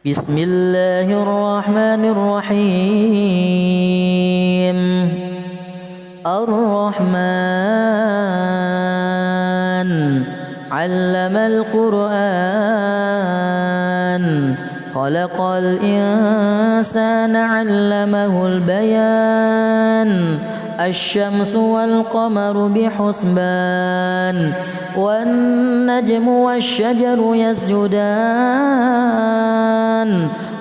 بسم الله الرحمن الرحيم. الرحمن علم القرآن خلق الإنسان علمه البيان الشمس والقمر بحسبان والنجم والشجر يسجدان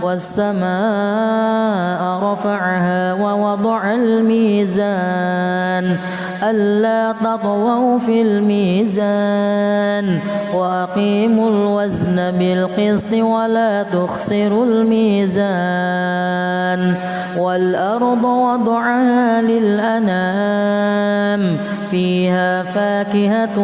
والسماء رفعها ووضع الميزان ألا تطغوا في الميزان وأقيموا الوزن بالقسط ولا تخسروا الميزان والأرض وضعها للأنام فيها فاكهة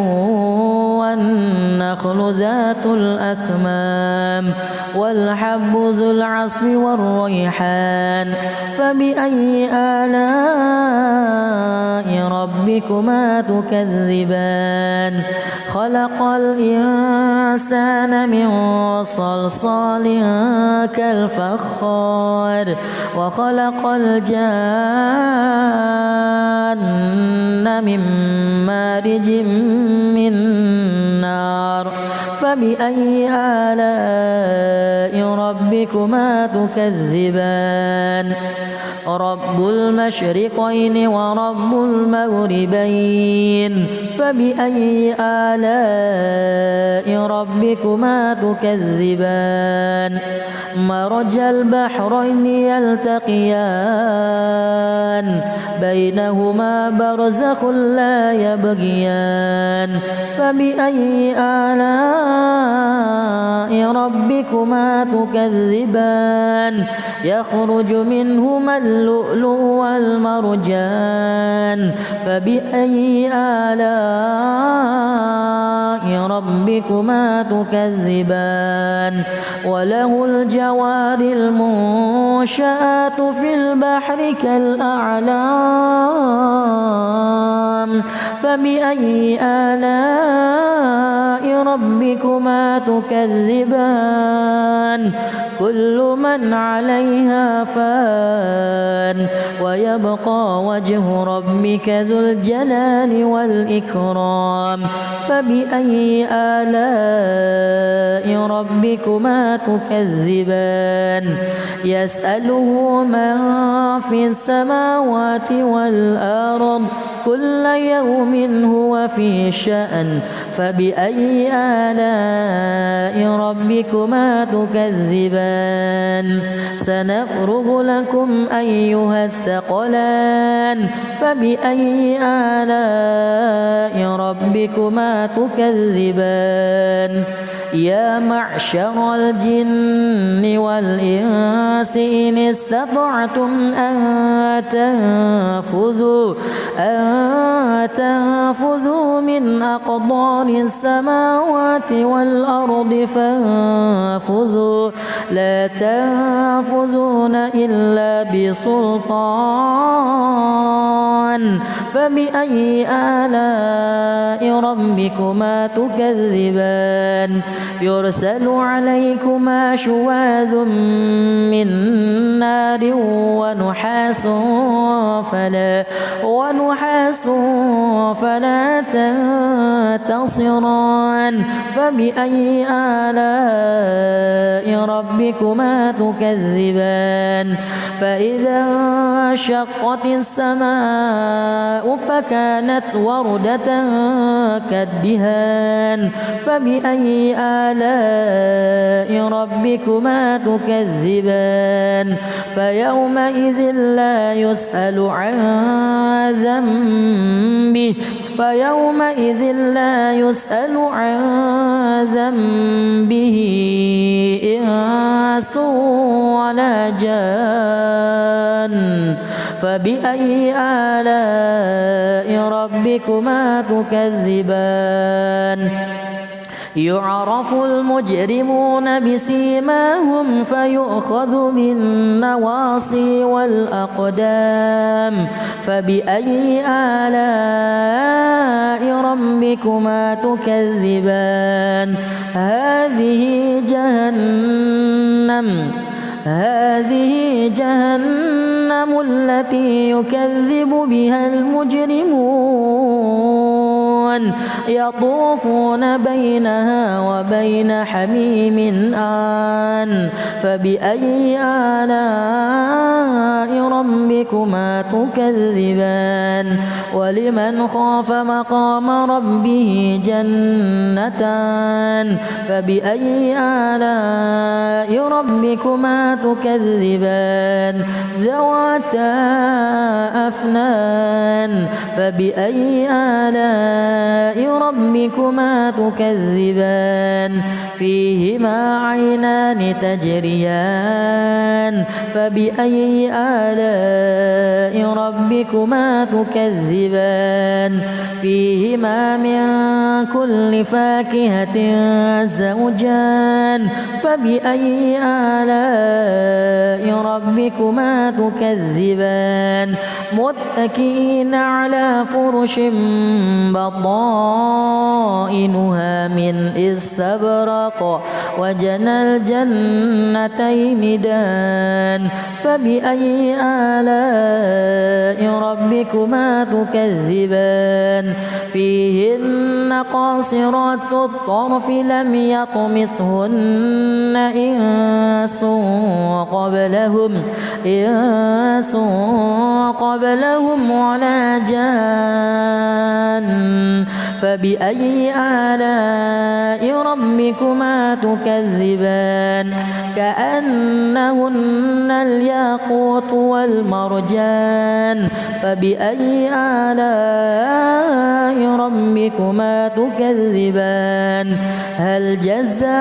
والنخل ذات الأكمام والحب ذو العصف والريحان فبأي آلاء ربكما تكذبان خلق الإنسان من صلصال كالفخار وخلق الجان من مارج من نار فبأي آلاء ربكما تكذبان رب المشرقين ورب المغربين فبأي آلاء ربكما تكذبان مرج البحرين يلتقيان بينهما برزخ لا يبغيان فبأي آلاء ربكما تكذبان يخرج منهما اللؤلؤ والمرجان فبأي آلاء ربكما تكذبان وله الجوار المنشآت في البحر كالأعلام فبأي آلاء ربكما تكذبان كل من عليها فان ويبقى وجه ربك ذو الجلال والإكرام فبأي آلاء ربكما تكذبان يسأله من في السماوات والأرض كل يوم هو في شأن فبأي آلاء ربكما تكذبان سنفرغ لكم أيها الثقلان فبأي آلاء ربكما تكذبان يا معشر الجن والإنس إن استطعتم أن تنفذوا من أقطار السماوات والأرض فانفذوا لا تنفذون إلا بسلطان فبأي آلاء ربكما تكذبان يرسل عليكما شواذ من نار ونحاس فلا تنتصران فبأي آلاء ربكما تكذبان فإذا انشقت السماء فكانت وردة كالدهان فبأي آلاء ربكما تكذبان فيومئذ لا يسأل عن ذنبه إنس ولا جان فبأي آلاء ربكما تكذبان يعرف المجرمون بسيماهم فيؤخذ بالنواصي والأقدام فبأي آلاء ربكما تكذبان هذه جهنم التي يكذب بها المجرمون يطوفون بينها وبين حميم آن فبأي آلاء ربكما تكذبان ولمن خاف مقام ربه جنتان فبأي آلاء ربكما تكذبان ذواتا أفنان فبأي آلاء ربكما تكذبان فيهما عينان تجريان فبأي آلاء ربكما تكذبان فيهما من كل فاكهة زوجان فبأي آلاء ربكما تكذبان متكئين على فرش بطائنها من استبرق وجنى الجنتين دان فبأي آلاء ربكما تكذبان فيهن قاصرات الطرف لم يطمثهن إنس قبلهم ولا جان فبأي آلاء ربكما تكذبان كأنهن الياقوت والمرجان فبأي آلاء ربكما تكذبان هل جزاء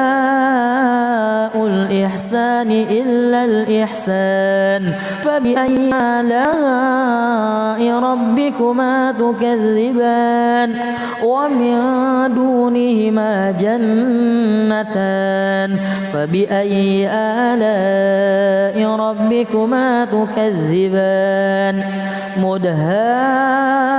الإحسان إلا الإحسان فبأي آلاء ربكما تكذبان ومن دونهما جنتان فبأي آلاء ربكما تكذبان مدهامتان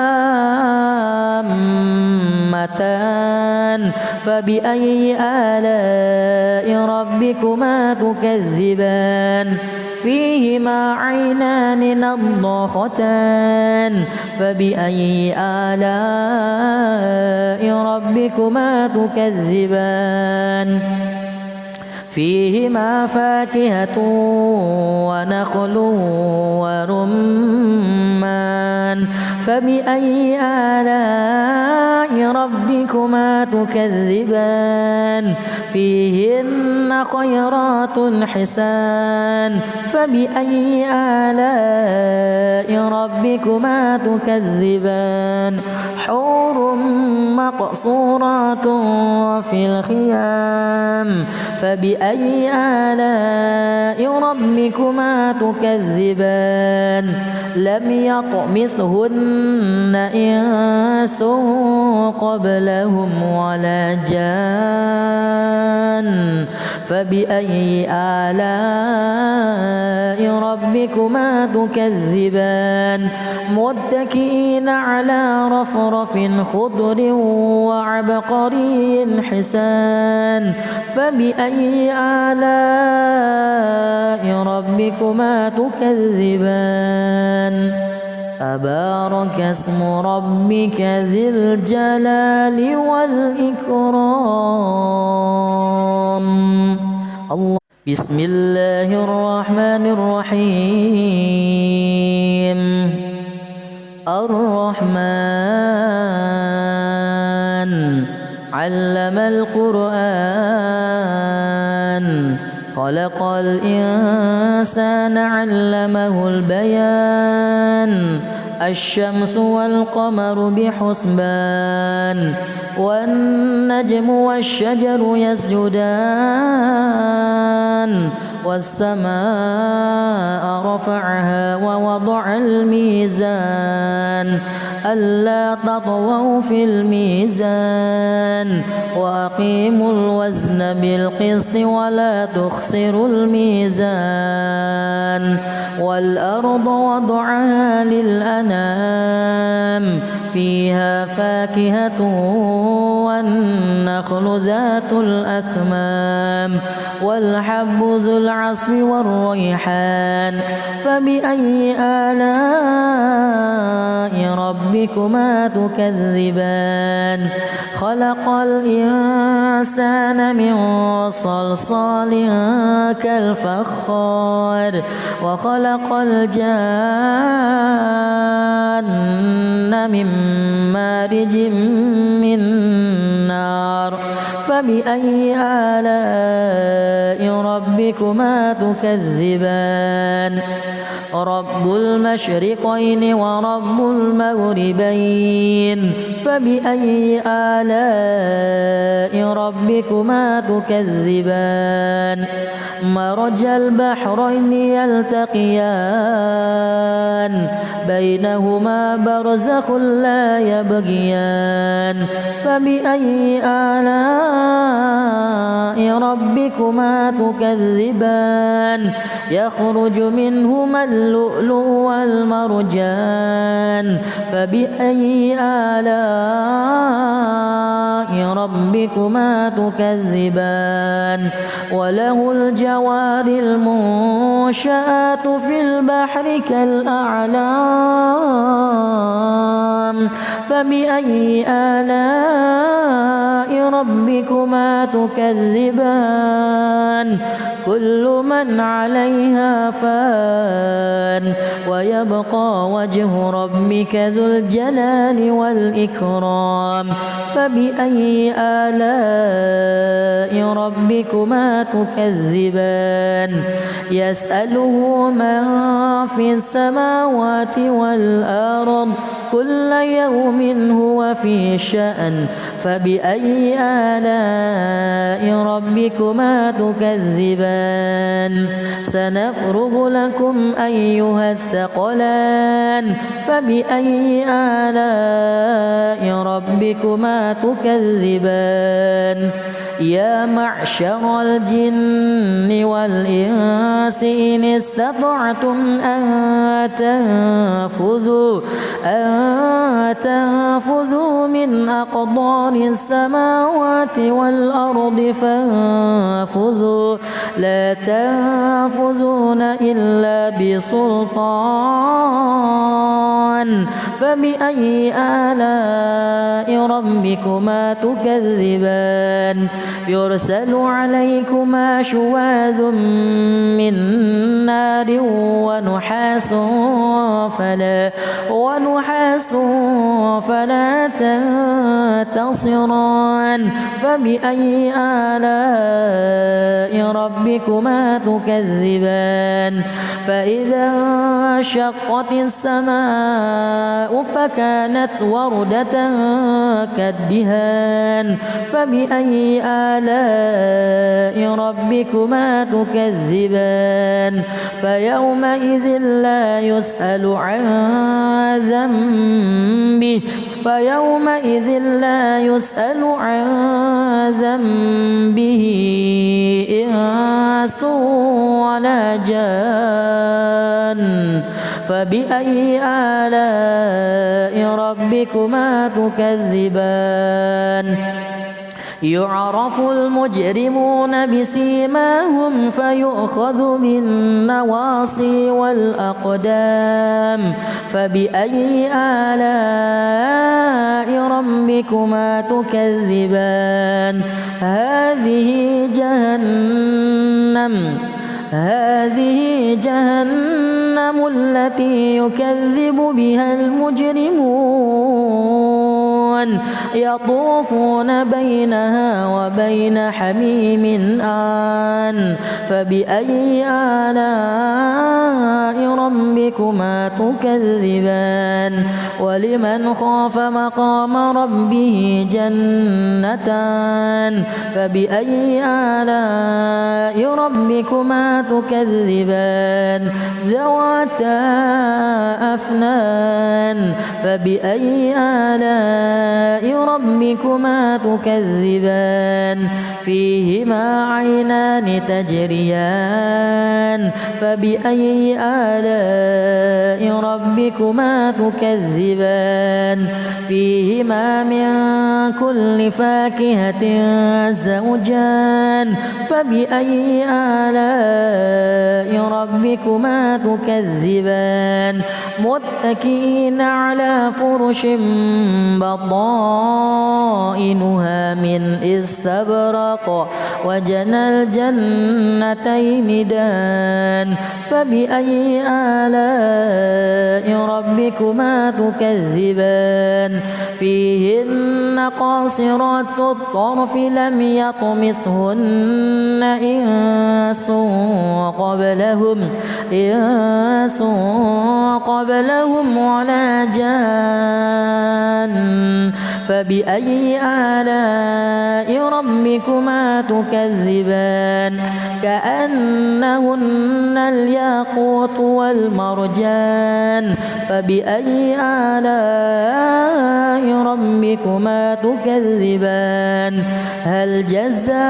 فبأي آلاء ربكما تكذبان فيهما عينان نضاختان فبأي آلاء ربكما تكذبان فيهما فاكهة ونخل ورمان فبأي آلاء ربكما تكذبان فيهن خيرات حسان فبأي آلاء ربكما تكذبان حور مقصورات في الخيام فبأي آلاء ربكما تكذبان لم يطمثهن إنس قبلهم ولا جان فبأي آلاء ربكما تكذبان متكئين على رفرف خضر وعبقري حسان فبأي آلاء ربكما تكذبان تبارك اسم ربك ذي الجلال والإكرام الله بسم الله الرحمن الرحيم الرحمن علم القرآن خلق الإنسان علمه البيان الشمس والقمر بحسبان والنجم والشجر يسجدان والسماء رفعها ووضع الميزان ألا تطغوا في الميزان وأقيموا الوزن بالقسط ولا تخسروا الميزان والأرض وضعها للأنام فيها فاكهة والنخل ذات الأكمام والحب ذو العصف والريحان فبأي آلاء ربكما تكذبان خلق الإنسان من صلصال كالفخار وخلق الجان من مارج من نار فبأي آلاء ربكما تكذبان رب المشرقين ورب المغربين فبأي آلاء ربكما تكذبان مرج البحرين يلتقيان بينهما برزخ لا يبغيان فبأي آلاء ربكما تكذبان يخرج منهما اللؤلؤ والمرجان فبأي آلاء ربكما تكذبان وله الجوار المنشآت في البحر كالأعلام فبأي آلاء ربكما تكذبان كل من عليها فان ويبقى وجه ربك ذو الجلال والإكرام فبأي آلاء ربكما تكذبان يسأله من في السماوات والأرض كل يوم هو في شأن فبأي آلاء ربكما تكذبان سنفرغ لكم أيها الثقلان فبأي آلاء ربكما تكذبان يا معشر الجن والإنس إن استطعتم أن تنفذوا من أقطار السماوات والأرض فانفذوا لا تنفذون إلا بسلطان فبأي آلاء ربكما تكذبان يرسل عليكما شواذ من نار ونحاس فلا تنتصران فبأي آلاء ربكما تكذبان فإذا انشقت السماء فكانت وردة كالدهان فبأي آلاء ربكما تكذبان فيومئذ لا يسأل عن ذنبه إنس ولا جان فبأي آلاء ربكما تكذبان يعرف المجرمون بسيماهم فيؤخذ بالنواصي والأقدام فبأي آلاء ربكما تكذبان هذه جهنم التي يكذب بها المجرمون يطوفون بينها وبين حميم آن فبأي آلاء ربكما تكذبان ولمن خاف مقام ربه جنتان فبأي آلاء ربكما تكذبان ذواتا أفنان فبأي آلاء ربكما تكذبان فيهما عينان تجريان فبأي آلاء ربكما تكذبان فيهما من كل فاكهة زوجان فبأي آلاء ربكما تكذبان متكئين على فرش بطائنها من استبرق وجنى الجنتين دان فبأي آلاء ربكما تكذبان فيهن قاصرات الطرف لم يطمثهن إنس قبلهم ولا جان فبأي آلاء ربكما تكذبان كأنهن الياقوت والمرجان فبأي آلاء ربكما تكذبان هل جزاء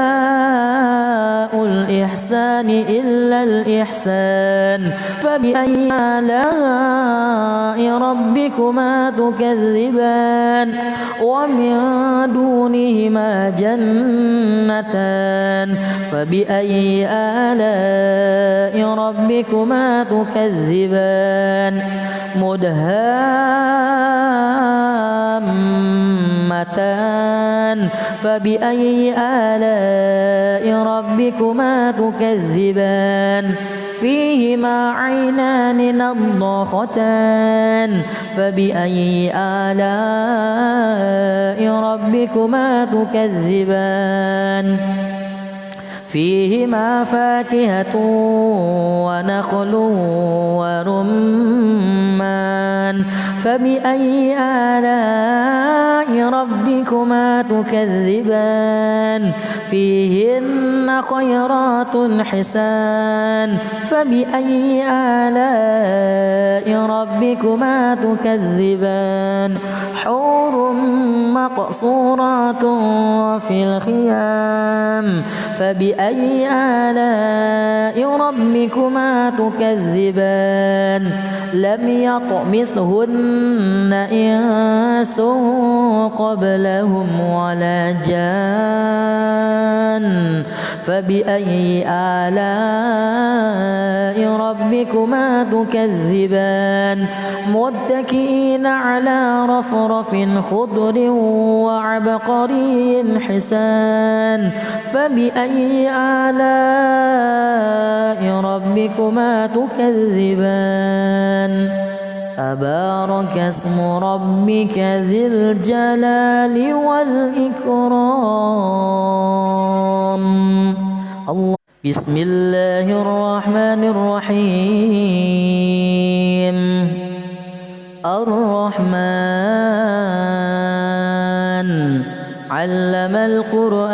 الإحسان إلا الإحسان فبأي آلاء ربكما تكذبان ومن دونهما جنتان فبأي آلاء ربكما تكذبان مدهامتان فبأي آلاء ربكما تكذبان فيهما عينان نضاختان فبأي آلاء ربكما تكذبان فيهما فاكهة ونخل ورمان فبأي آلاء ربكما تكذبان فيهن خيرات حسان فبأي آلاء ربكما تكذبان حور مقصورات في الخيام فبأي آلاء ربكما تكذبان لم يطمثهن إنس قبلهم ولا جان فبأي آلاء ربكما تكذبان متكئين على رفرف خضر وعبقري حسان فبأي آلاء ربكما تكذبان تبارك اسم ربك ذي الجلال والإكرام الله بسم الله الرحمن الرحيم الرحمن علم القرآن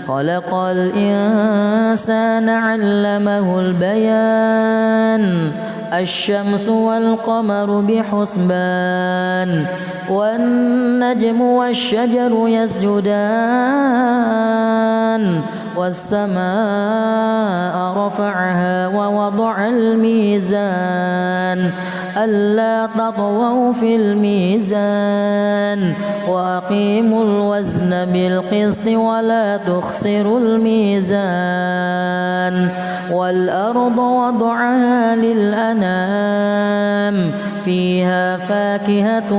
خلق الإنسان علمه البيان الشمس والقمر بحسبان والنجم والشجر يسجدان والسماء رفعها ووضع الميزان ألا تطغوا في الميزان وأقيموا الوزن بالقسط ولا تخسروا الميزان والأرض وضعها للأنام فيها فاكهة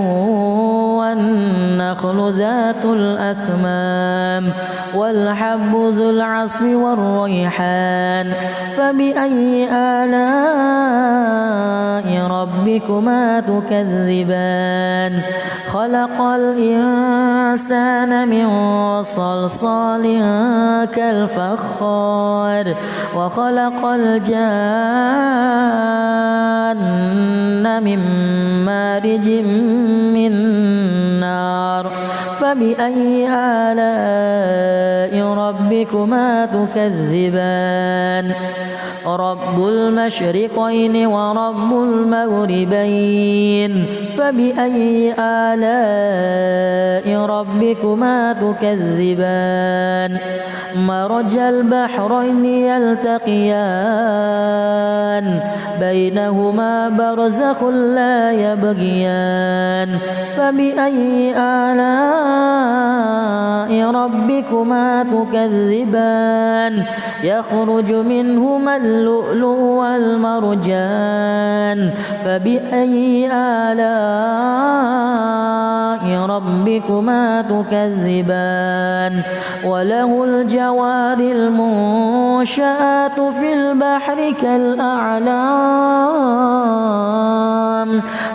والنخل ذات الأكمام والحب ذو العصف والريحان فبأي آلاء ربكما تكذبان خلق الإنسان من صلصال كالفخار وخلق الجان من مارج من نار فبأي آلاء ربكما تكذبان رب المشرقين ورب المغربين فبأي آلاء ربكما تكذبان مرج البحرين يلتقيان بينهما برزخ لا يبغيان فبأي آلاء ربكما تكذبان يخرج منهما اللؤلؤ والمرجان فبأي آلاء ربكما تكذبان وله الجوار المنشآت في البحر كالأعلام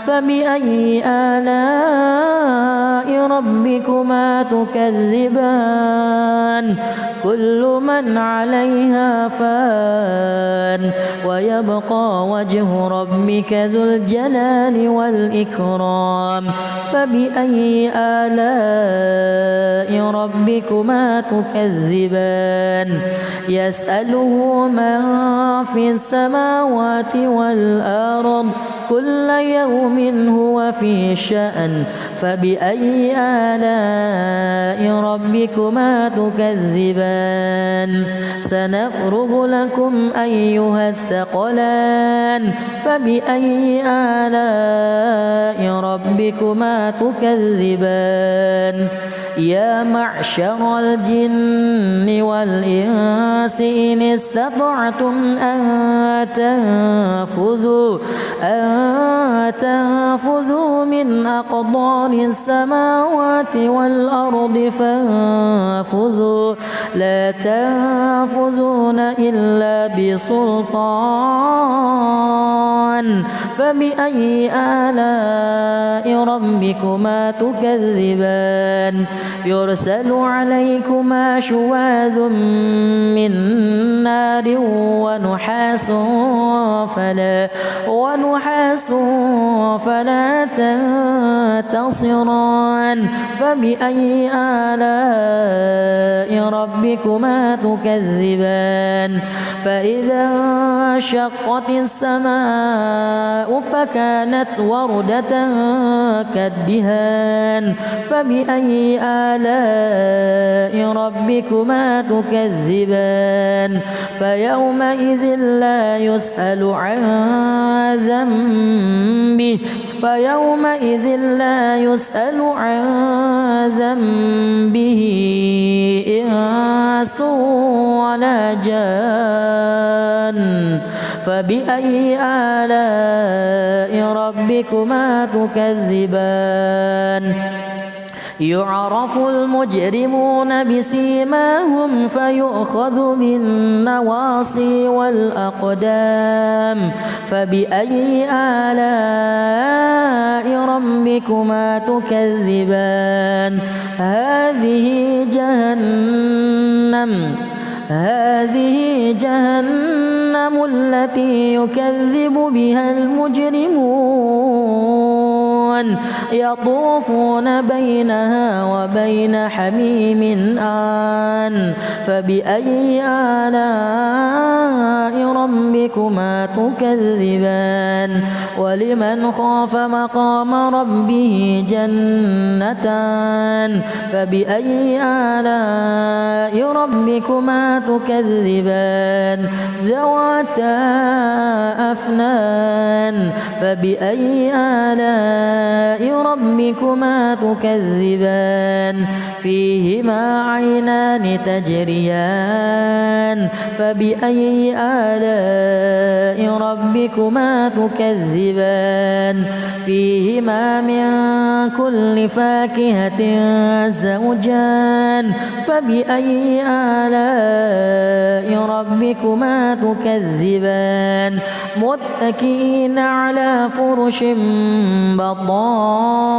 فبأي آلاء ربكما تكذبان كل من عليها فان ويبقى وجه ربك ذو الجلال والإكرام فبأي آلاء ربكما تكذبان يسأله من في السماوات والأرض كل يوم هو في شأن فبأي آلاء ربكما تكذبان سنفرغ لكم أيها الثقلان فبأي آلاء ربكما تكذبان يا معشر الجن والإنس إن استطعتم أن تنفذوا من أقطار السماوات والأرض فانفذوا لا تنفذون إلا بسلطان فبأي آلاء ربكما تكذبان يرسل عليكما شواذ من نار ونحاس فلا تنتصران فبأي آلاء ربكما تكذبان فإذا انشقت السماء فكانت وردة كالدهان فبأي آلاء ربكما تكذبان فيومئذ لا يسأل عن ذنبه إنس ولا جان فبأي آلاء ربكما تكذبان يعرف المجرمون بسيماهم فيؤخذ بالنواصي والأقدام فبأي آلاء ربكما تكذبان هذه جهنم التي يكذب بها المجرمون يطوفون بينها وبين حميم آن فبأي آلاء ربكما تكذبان ولمن خاف مقام ربه جنتان فبأي آلاء ربكما تكذبان ذواتا أفنان فبأي آلاء ربكما تكذبان فيهما عينان تجريان فبأي آلاء ربكما تكذبان فيهما من كل فاكهة زوجان فبأي آلاء ربكما تكذبان متكئين على فرش بطائنها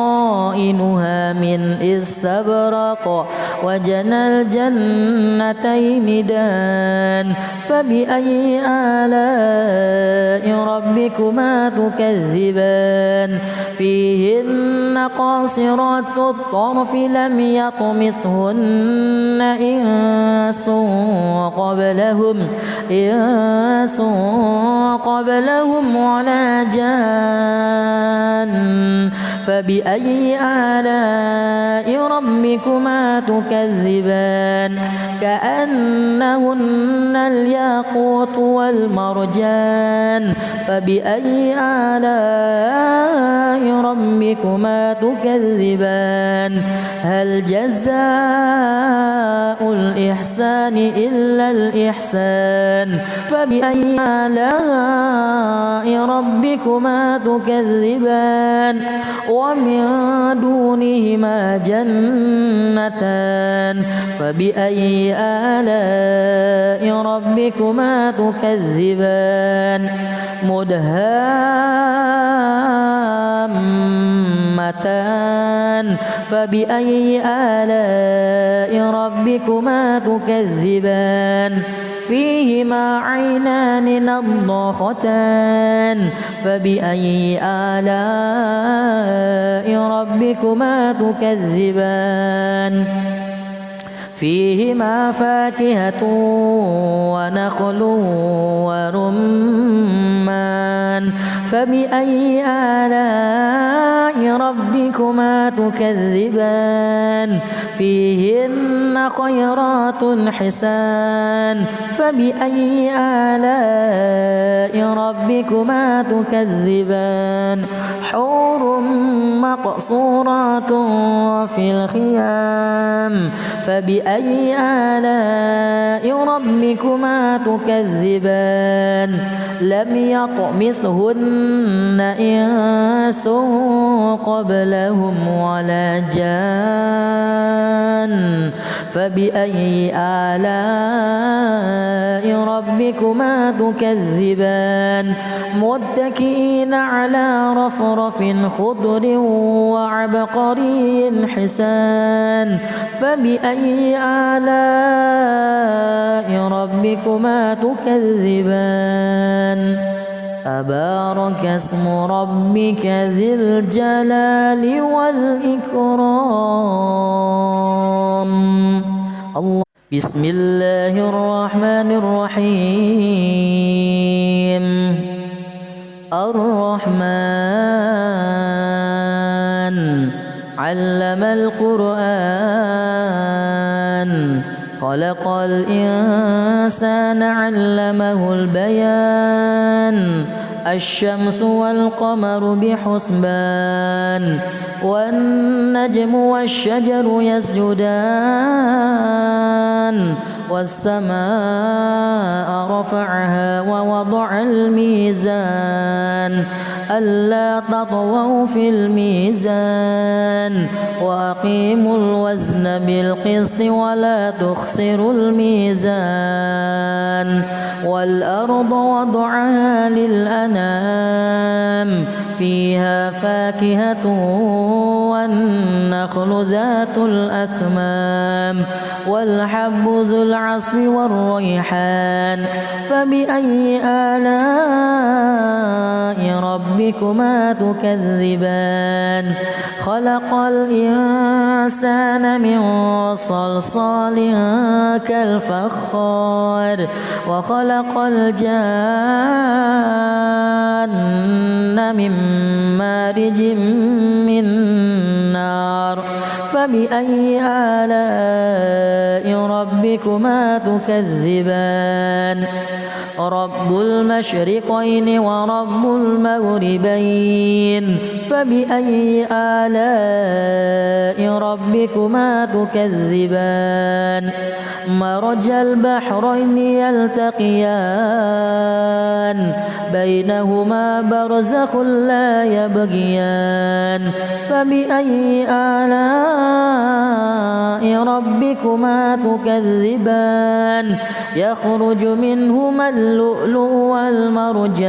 من استبرق وجنى الجنتين دان فبأي آلاء ربكما تكذبان فيهن قاصرات الطرف لم يطمثهن إنس قبلهم ولا جان فبأي آلاء ربكما تكذبان كأنهن الياقوت والمرجان فبأي آلاء ربكما تكذبان هل جزاء الإحسان إلا الإحسان فبأي آلاء ربكما تكذبان ومن دونهما جنتان فبأي آلاء ربكما تكذبان مدهامتان فبأي آلاء ربكما تكذبان فيهما عينان نضاختان فبأي آلاء ربكما تكذبان فيهما فاكهة ونخل ورمان فبأي آلاء ربكما تكذبان فيهن خيرات حسان فبأي آلاء ربكما تكذبان حور مقصورات في الخيام فبأي آلاء ربكما تكذبان لم يطمثهن إنس قبلهم ولا جان فبأي آلاء ربكما تكذبان متكئين على رفرف خضر وعبقري حسان فبأي آلاء ربكما تكذبان تبارك اسم ربك ذي الجلال والإكرام الله بسم الله الرحمن الرحيم الرحمن علم القرآن خلق الإنسان علمه البيان الشمس والقمر بحسبان والنجم والشجر يسجدان والسماء رفعها ووضع الميزان ألا تطغوا في الميزان وأقيموا الوزن بالقسط ولا تخسروا الميزان والأرض وضعها للأنام فيها فاكهة والنخل ذات الأكمام والحب ذو العصف والريحان فبأي آلاء ربكما تكذبان خلق الإنسان من صلصال كالفخار وخلق الجان من مارج من نار فبأي آلاء ربكما تكذبان رب المشرقين ورب المغربين فبأي آلاء ربكما تكذبان مرج البحرين يلتقيان بينهما برزخ لا يبغيان فبأي آلاء ربكما تكذبان يخرج منهما اللؤلؤ والمرجان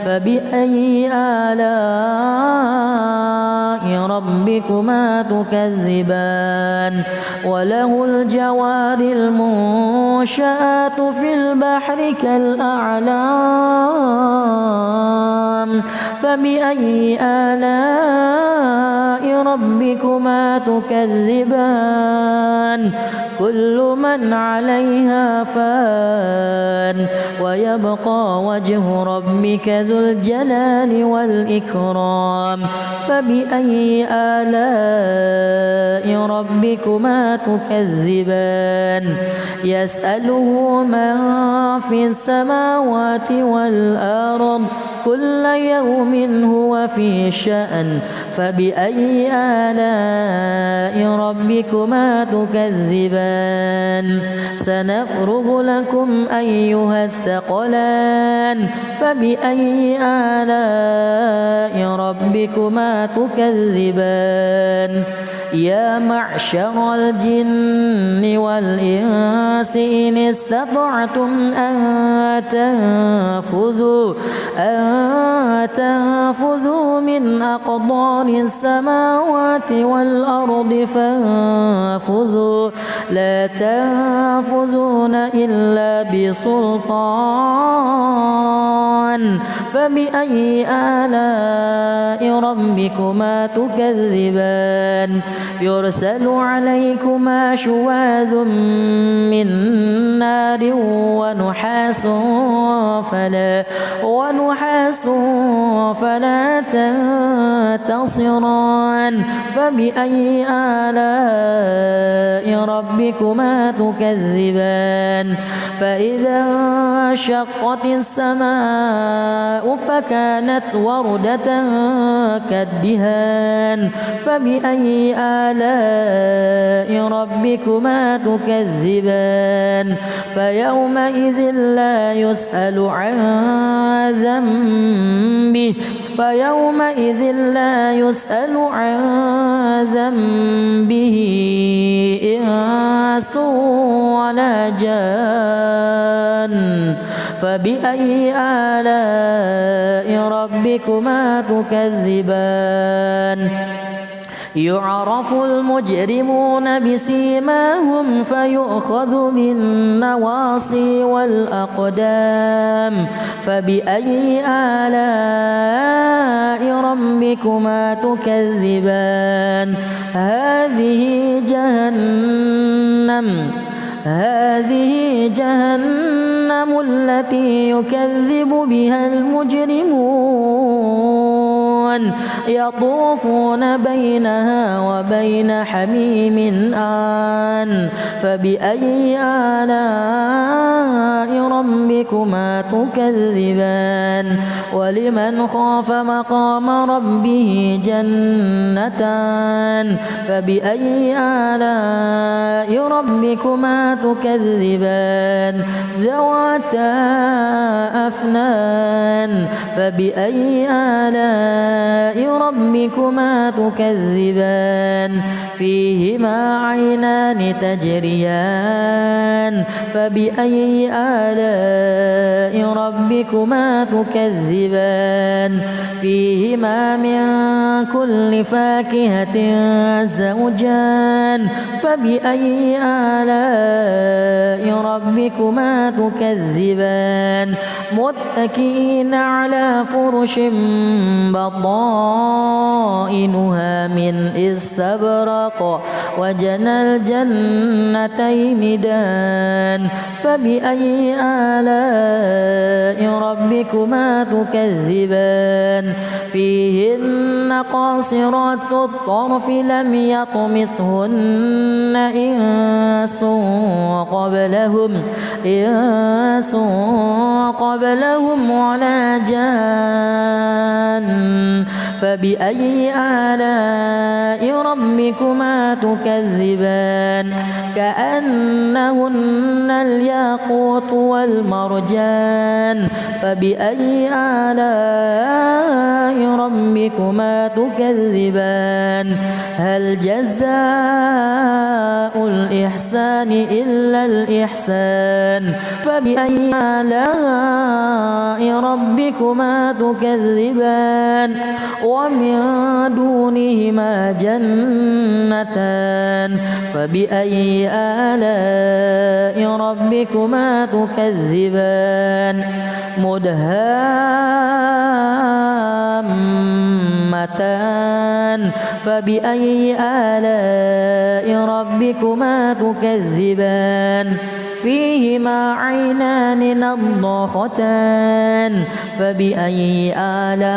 فبأي آلاء ربكما تكذبان وله الجوار المنشآت في البحر كالأعلام فبأي آلاء ربكما تكذبان كل من عليها فان ويبقى وجه ربك ذو الجلال والإكرام فبأي آلاء ربكما تكذبان يسأله من في السماوات والأرض كل يوم هو في شأن فبأي آلاء ربكما تكذبان سنفرغ لكم أيها الثقلان فبأي آلاء ربكما تكذبان يا معشر الجن والإنس إن استطعتم أن تنفذوا من أقطار السماوات والأرض فانفذوا لا تنفذون إلا بسلطان فبأي آلاء ربكما تكذبان يرسل عليكما شواذ من نار ونحاس فلا تنتصران فبأي آلاء ربكما تكذبان فإذا انشقت السماء فكانت وردة كالدهان فبأي آلاء ربكما تكذبان فيومئذ لا يسأل عن ذنبه إنس ولا جان فبأي آلاء ربكما تكذبان يعرف المجرمون بسيماهم فيؤخذ بالنواصي والأقدام فبأي آلاء ربكما تكذبان هذه جهنم التي يكذب بها المجرمون يطوفون بينها وبين حميم آن فبأي آلاء ربكما تكذبان ولمن خاف مقام ربه جنتان فبأي آلاء ربكما تكذبان ذواتا أفنان فبأي آلاء ربكما تكذبان فيهما عينان تجريان فبأي آلاء ربكما تكذبان فيهما من كل فاكهة زوجان فبأي آلاء ربكما تكذبان متكئين على فرش بطائنها من استبرق وجنى الجنتين دان فبأي آلاء ربكما تكذبان فيهن قاصرات الطرف لم يطمثهن إنس قبلهم ولا جان فبأي آلاء ربكما تكذبان كأنهن الياقوت والمرجان فبأي آلاء ربكما تكذبان هل جزاء الإحسان إلا الإحسان فبأي آلاء ربكما تكذبان ومن دونهما جنتان فبأي آلاء ربكما تكذبان مدهامتان فبأي آلاء ربكما تكذبان فيهما عينان نضاختان فبأي آلاء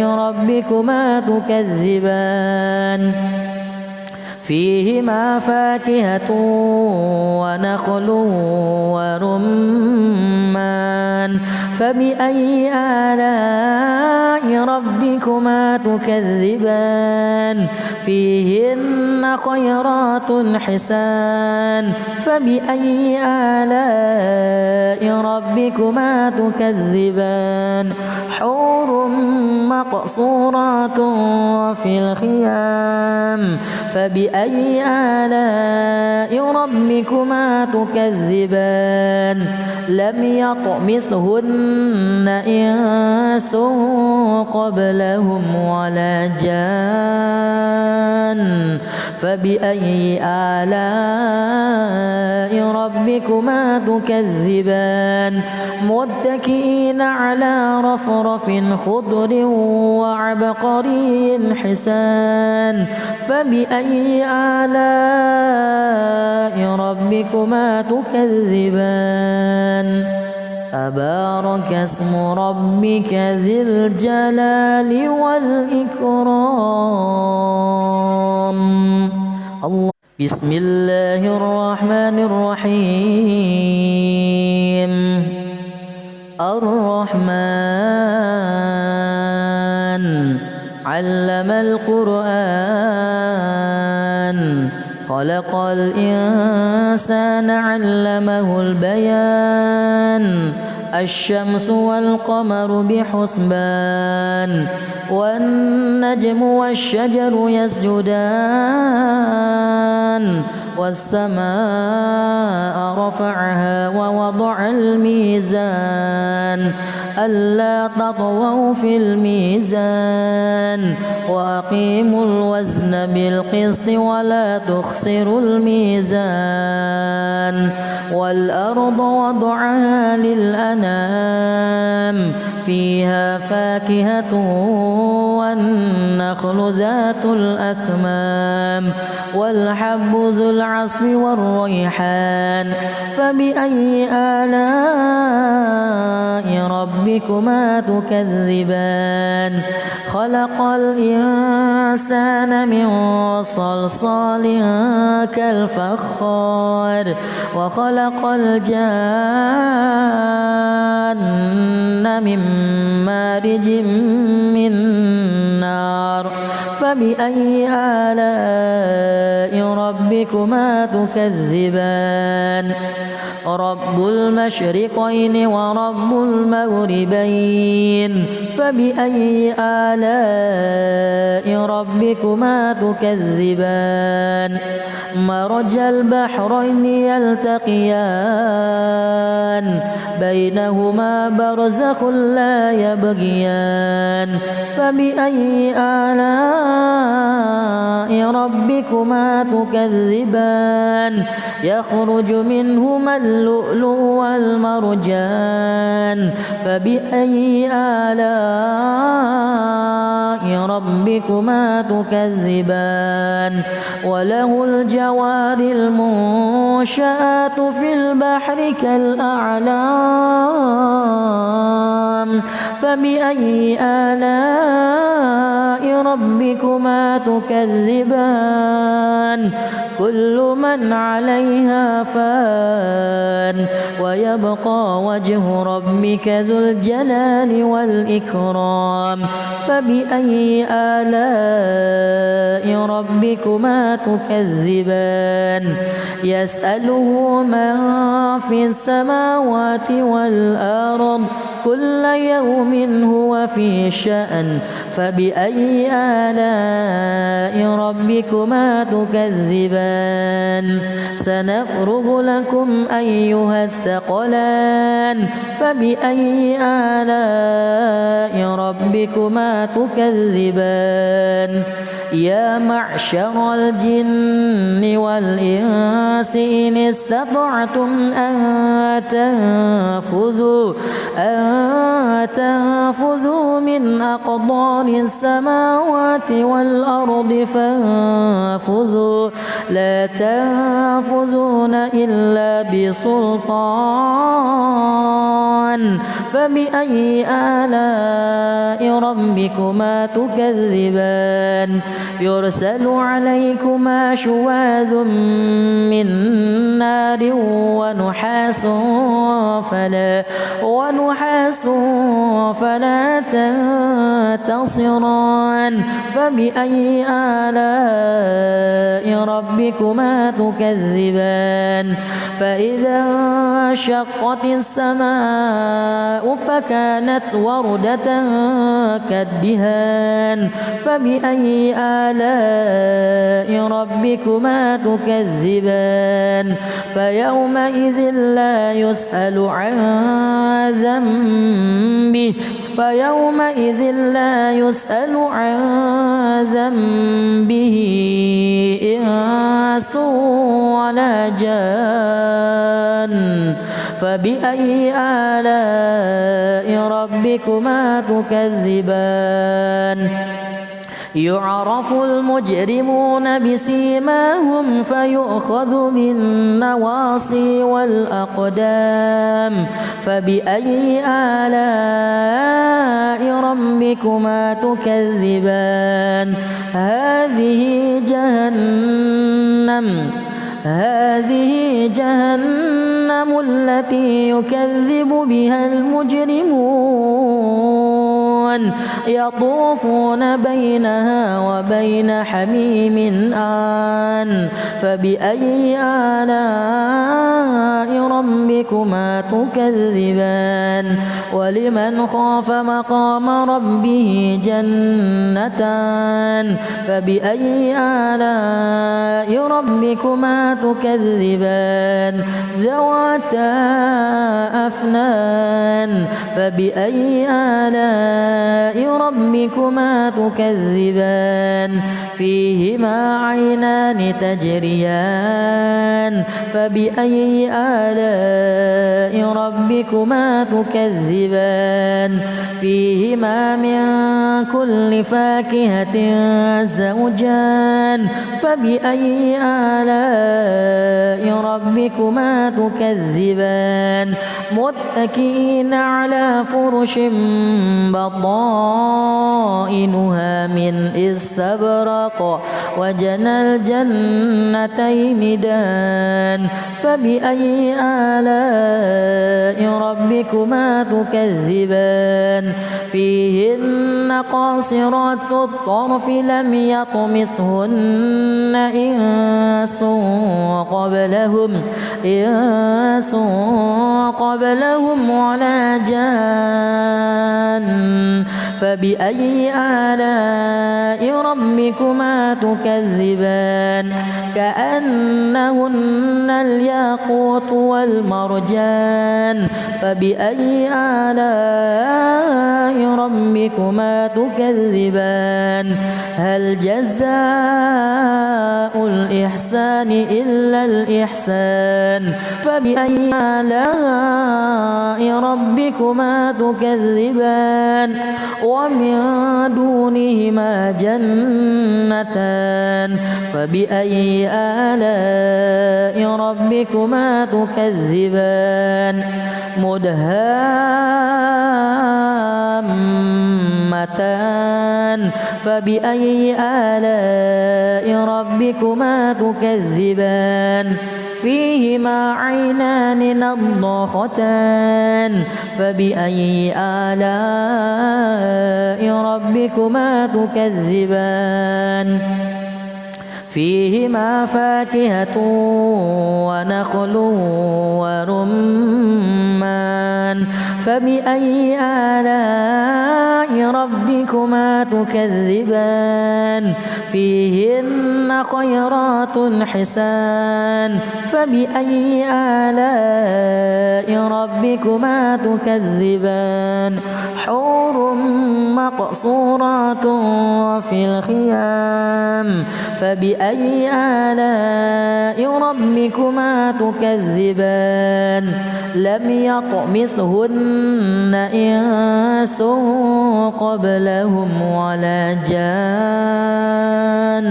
ربكما تكذبان فيهما فاكهة ونخل ورمان فبأي آلاء ربكما تكذبان فيهن خيرات حسان فبأي آلاء ربكما تكذبان حور مقصورات في الخيام فبأي آلاء ربكما تكذبان لم يطمثهن إنس قبلهم ولا جان فبأي آلاء ربكما تكذبان متكئين على رفرف خضر وعبقري حسان فبأي آلاء ربكما تكذبان تبارك اسم ربك ذي الجلال والإكرام الله بسم الله الرحمن الرحيم الرحمن علم القرآن خلق الإنسان علمه البيان الشمس والقمر بحسبان والنجم والشجر يسجدان والسماء رفعها ووضع الميزان ألا تطغوا في الميزان وأقيموا الوزن بالقسط ولا تخسروا الميزان والأرض وضعها للأنام فيها فاكهة والنخل ذات الأكمام والحب ذو العصف والريحان فبأي آلاء ربكما تكذبان خلق الإنسان من صلصال كالفخار وخلق الجان من مارج من نار فبأي آلاء ربكما تكذبان رب المشرقين ورب المغربين فبأي آلاء ربكما تكذبان مرج البحرين يلتقيان بينهما برزخ لا يبغيان فبأي آلاء ربكما تكذبان يخرج منهما اللؤلؤ والمرجان فبأي آلاء ربكما تكذبان وله الجوار المنشآت في البحر كالأعلام فبأي آلاء ربكما تكذبان كل من عليها فان ويبقى وجه ربك ذو الجلال والإكرام فبأي آلاء ربكما تكذبان يسأله من في السماوات والأرض كل يوم هو في شأن فبأي آلاء ربكما تكذبان سنفرغ لكم أيها الثقلان فبأي آلاء ربكما تكذبان يا معشر الجن والإنس إن استطعتم أن تنفذوا من أقطار السماوات والأرض فانفذوا لا تنفذون إلا بسلطان فبأي آلاء ربكما تكذبان يرسل عليكما شواذ من نار ونحاس فلا تنتصران فبأي آلاء ربكما تكذبان فإذا انشقت السماء فكانت وردة كالدهان فبأي آلاء ربكما تكذبان فيومئذ لا يسأل عن ذنبه إنس ولا جان فبأي آلاء ربكما تكذبان يعرف المجرمون بسيماهم فيؤخذ بالنواصي والأقدام فبأي آلاء ربكما تكذبان هذه جهنم التي يكذب بها المجرمون يطوفون بينها وبين حميم آن فبأي آلاء ربكما تكذبان ولمن خاف مقام ربه جنتان فبأي آلاء ربكما تكذبان ذواتا أفنان فبأي آلاء ربكما تكذبان فيهما عينان تجريان فبأي آلاء ربكما تكذبان فيهما من كل فاكهة زوجان فبأي آلاء ربكما تكذبان متكئين على فرش بطائنها من استبرق وجنى الجنتين دان فبأي آلاء ربكما تكذبان فيهن قاصرات الطرف لم يطمثهن إنس قبلهم ولا جان فبأي آلاء ربكما تكذبان كأنهن الياقوت والمرجان فبأي آلاء ربكما تكذبان هل جزاء الإحسان إلا الإحسان فبأي آلاء ربكما تكذبان ومن دونهما جنتان فبأي آلاء ربكما تكذبان مدهامتان فبأي آلاء ربكما تكذبان فيهما عينان نضاختان فبأي آلاء ربكما تكذبان فيهما فاكهة ونخل ورمان فبأي آلاء ربكما تكذبان فيهن خيرات حسان فبأي آلاء ربكما تكذبان حور مقصورات في الخيام فبأي آلاء ربكما تكذبان لم يطمثهن إنس قبلهم ولا جان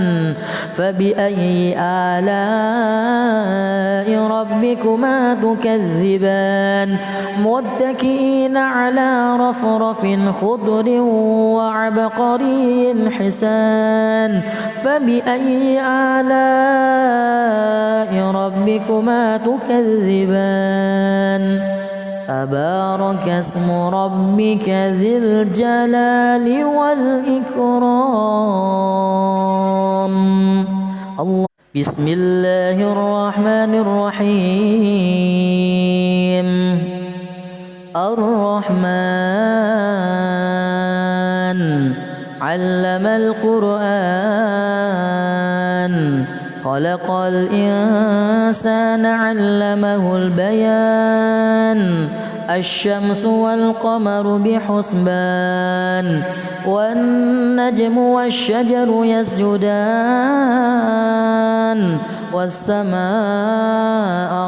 فبأي آلاء ربكما تكذبان متكئين على رفرف خضر وعبقري حسان فبأي آلاء ربكما تكذبان تبارك اسم ربك ذي الجلال والإكرام الله. بسم الله الرحمن الرحيم الرحمن علم القرآن خلق الإنسان علمه البيان الشمس والقمر بحسبان والنجم والشجر يسجدان والسماء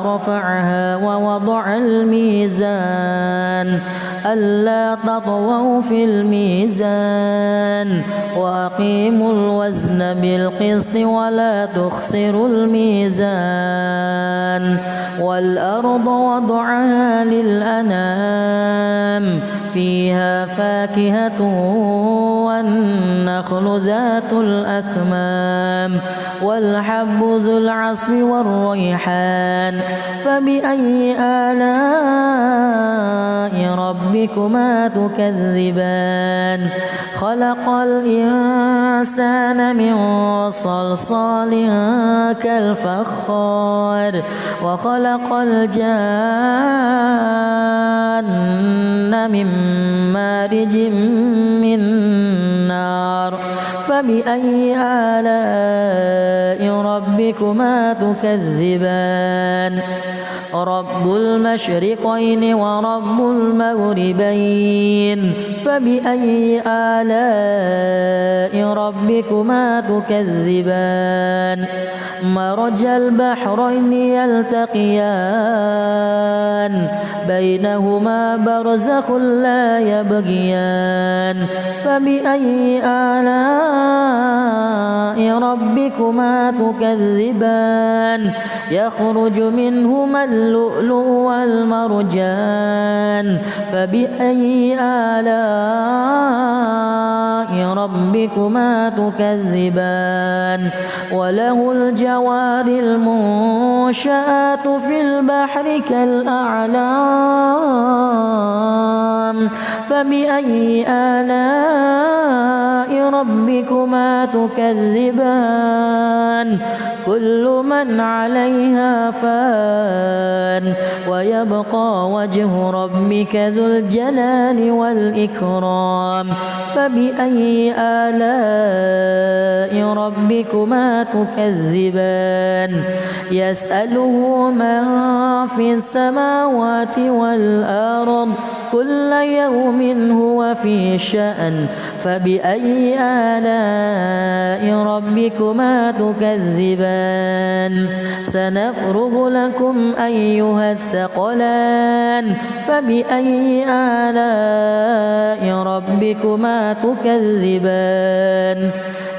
رفعها ووضع الميزان ألا تطغوا في الميزان وأقيموا الوزن بالقسط ولا تخسروا الميزان والأرض وضعها للأنام فيها فاكهة والنخل ذات الأكمام والحب ذو العصف والريحان فبأي آلاء ربكما تكذبان خلق الإنسان من صلصال كالفخار وخلق الجان من مارج من نار فبأي آلاء ربكما تكذبان رب المشرقين ورب المغربين فبأي آلاء ربكما تكذبان مرج البحرين يلتقيان بينهما برزخ لا يبغيان فبأي آلاء ربكما تكذبان يخرج منهما اللؤلؤ والمرجان فبأي آلاء ربكما تكذبان وله الجوار المنشآت في البحر كالأعلام فبأي آلاء ربكما تكذبان كل من عليها فان ويبقى وجه ربك ذو الجلال والإكرام فبأي آلاء ربكما تكذبان يسأله من في السماوات والأرض كل يوم هو في شأن فبأي آلاء ربكما تكذبان سنفرغ لكم أيها الثقلان فبأي آلاء ربكما تكذبان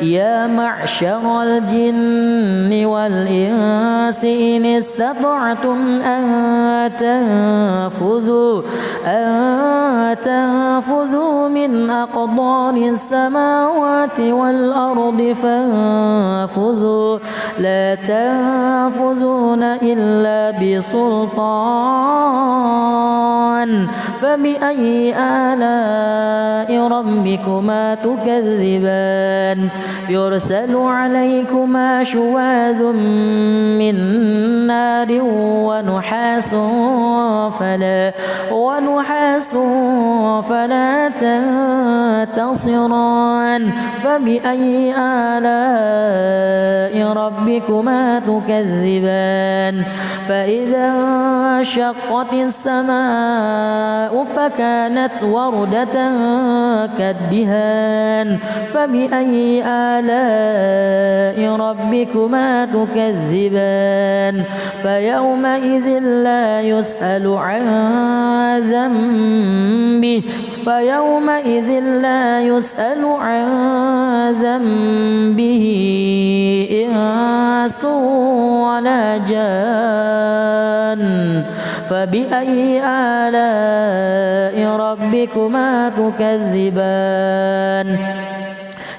يا معشر الجن والإنس إن استطعتم أن تنفذوا من أقطار السماوات والأرض فانفذوا لا تنفذون إلا بسلطان فبأي آلاء ربكما تكذبان يرسل عليكما شواذ من نار ونحاس فلا تنتصران فبأي آلاء ربكما تكذبان فإذا انشقت السماء فكانت وردة كالدهان فبأي آلاء ربكما تكذبان فيومئذ لا يسأل عن ذنبه إنس ولا جان فبأي آلاء ربكما تكذبان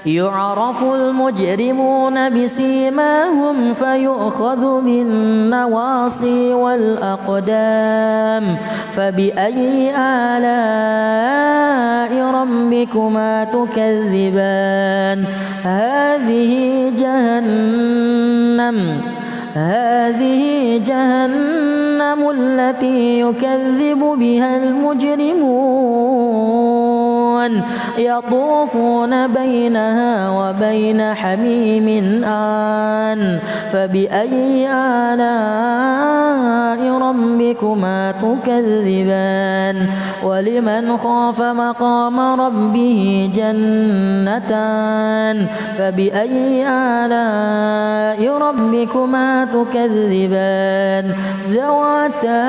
يعرف المجرمون بسيماهم فيؤخذ بالنواصي والأقدام فبأي آلاء ربكما تكذبان هذه جهنم التي يكذب بها المجرمون يطوفون بينها وبين حميم آن فبأي آلاء ربكما تكذبان ولمن خاف مقام ربه جنتان فبأي آلاء ربكما تكذبان ذواتا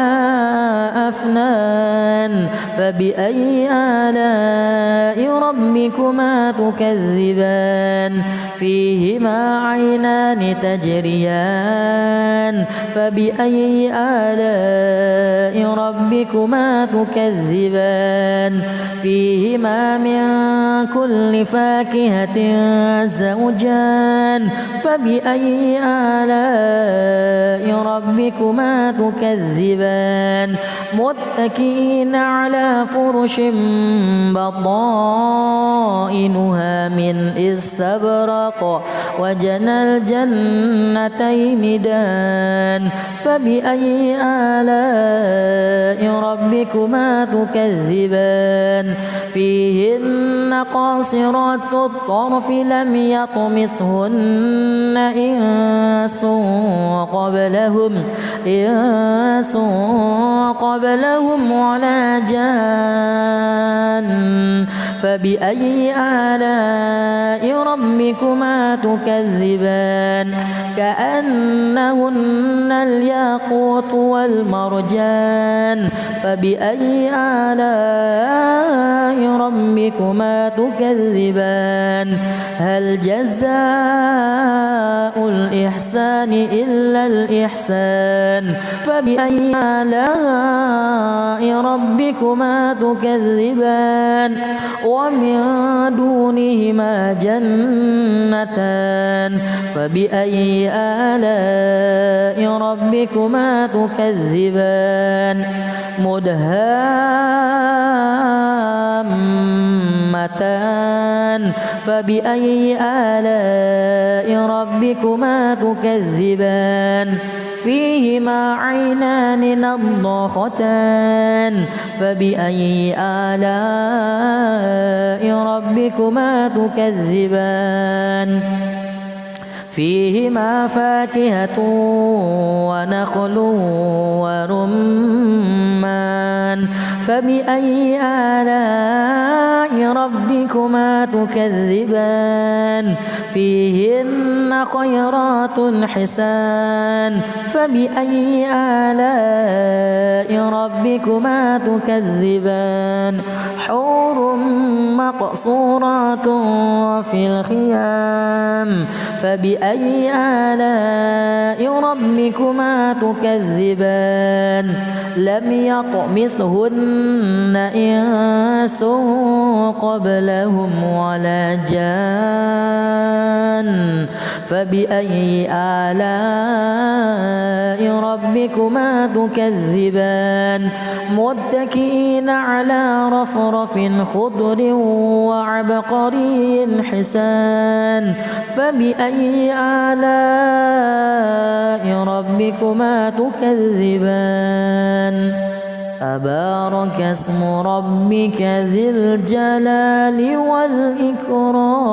أفنان فبأي آلاء ربكما تكذبان فيهما عينان تجريان فبأي آلاء ربكما تكذبان فيهما من كل فاكهة زوجان فبأي آلاء ربكما تكذبان متكئين على فرش بطائنها من استبرق وجنى الجنتين دان فبأي آلاء ربكما تكذبان فيهن قاصرات الطرف لم يطمثهن إنس قبلهم ولا جان فبأي آلاء ربكما تكذبان كأنهن الياقوت والمرجان فبأي آلاء ربكما تكذبان هل جزاء الإحسان إلا الإحسان فبأي آلاء ربكما تكذبان ومن دونهما جنتان فبأي آلاء ربكما تكذبان مدهامتان فبأي آلاء ربكما تكذبان فيهما عينان نضاختان فبأي آلاء ربكما تكذبان فيهما فاكهة ونخل ورمان فبأي آلاء ربكما تكذبان فيهن خيرات حسان فبأي آلاء ربكما تكذبان حور مقصورات في الخيام فبأي آلاء ربكما تكذبان لم يطمثهن إنس قبلهم ولا جان فبأي آلاء ربكما تكذبان متكئين على رفرف خضر وعبقري حسان فبأي آلاء ربكما تكذبان تبارك اسم ربك ذي الجلال والإكرام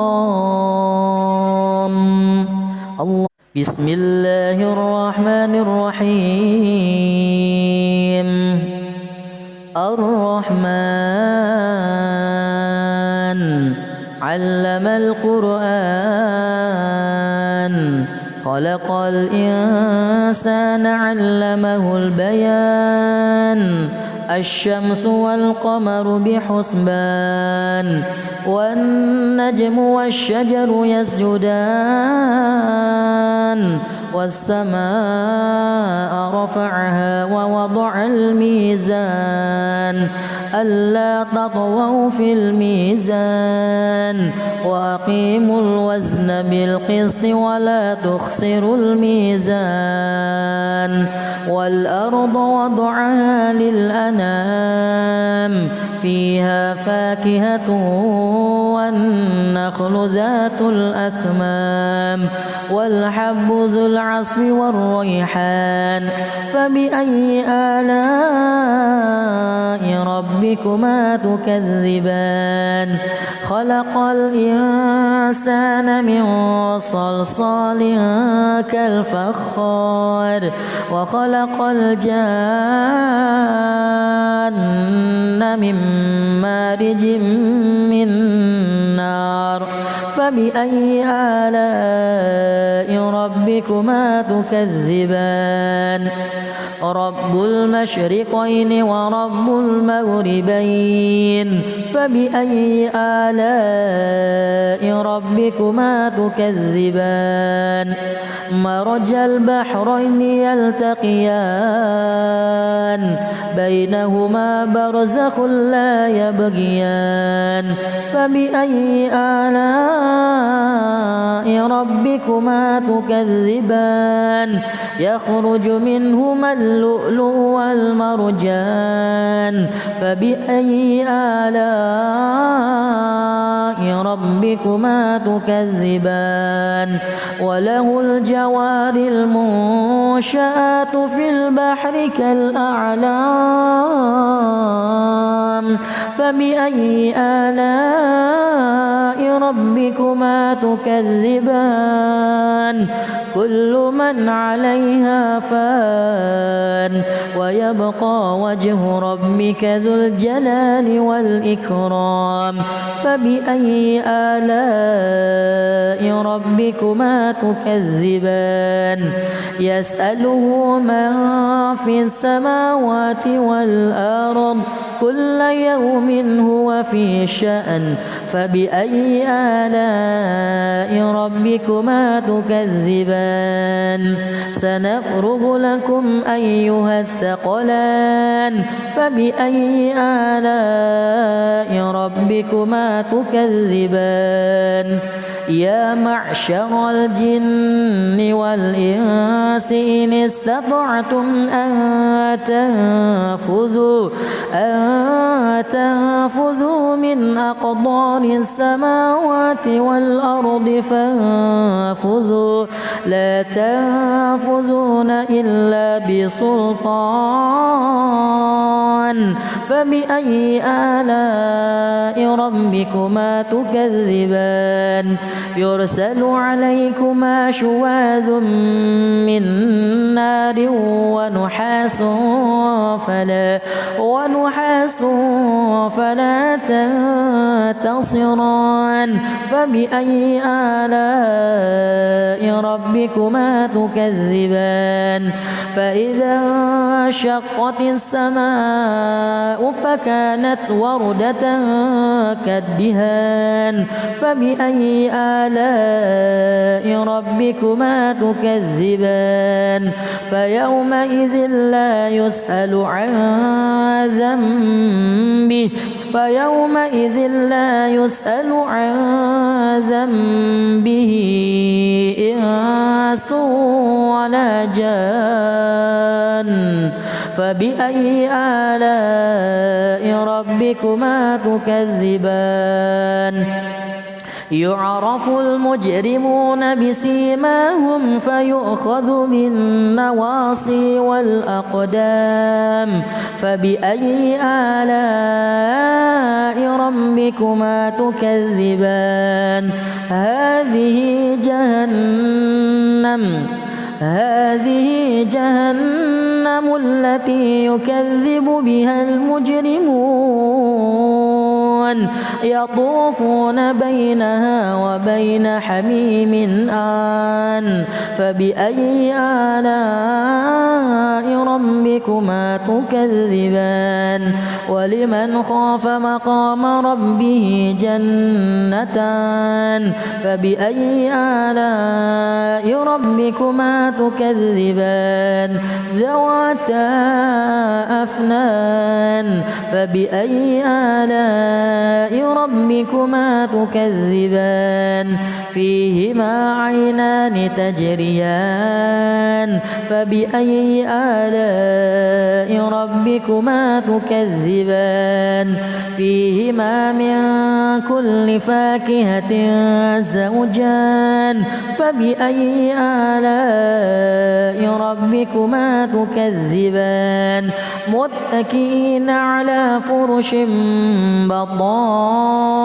الله بسم الله الرحمن الرحيم الرحمن علم القرآن خلق الإنسان علمه البيان الشمس والقمر بحسبان والنجم والشجر يسجدان والسماء رفعها ووضع الميزان ألا تطغوا في الميزان وأقيموا الوزن بالقسط ولا تخسروا الميزان والأرض وضعها للأنام فيها فاكهة والنخل ذات الأكمام والحب ذو العصف والريحان فبأي آلاء ربكما تكذبان خلق الإنسان من صلصال كالفخار وخلق الجان من مارج من نار فبأي آلاء ربكما تكذبان رب المشرقين ورب المغربين فبأي آلاء ربكما تكذبان مرج البحرين يلتقيان بينهما برزخ لا يبغيان فبأي آلاء ربكما تكذبان يخرج منهما اللؤلؤ والمرجان فبأي آلاء ربكما تكذبان وله الجوار المنشآت في البحر كالأعلام فبأي آلاء ربكما تكذبان كل من عليها فان ويبقى وجه ربك ذو الجلال والإكرام فبأي آلاء ربكما تكذبان يسأله من في السماوات والأرض كل يوم هو في شأن فبأي آلاء ربكما تكذبان سنفرغ لكم أيها الثقلان فبأي آلاء ربكما تكذبان يا معشر الجن والإنس إن استطعتم أن تنفذوا من أقطار السماوات والأرض فانفذوا لا تنفذون إلا بسلطان فبأي آلاء ربكما تكذبان يرسل عليكما شواذ من نار ونحاس فلا تنتصران فبأي آلاء ربكما تكذبان فإذا انشقت السماء فكانت وردة كالدهان فبأي آلاء ربكما تكذبان فيومئذ لا يسأل عن ذنبه إنس ولا جان فبأي آلاء ربكما تكذبان يعرف المجرمون بسيماهم فيؤخذ بالنواصي والأقدام فبأي آلاء ربكما تكذبان هذه جهنم التي يكذب بها المجرمون يطوفون بينها وبين حميم آن فبأي آلاء ربكما تكذبان ولمن خاف مقام ربه جنتان فبأي آلاء ربكما تكذبان ذواتا أفنان فبأي آلاء ربكما تكذبان فيهما عينان تجريان فبأي آلاء ربكما تكذبان فيهما من كل فاكهة زوجان فبأي آلاء ربكما تكذبان متكئين على فرش بطائنها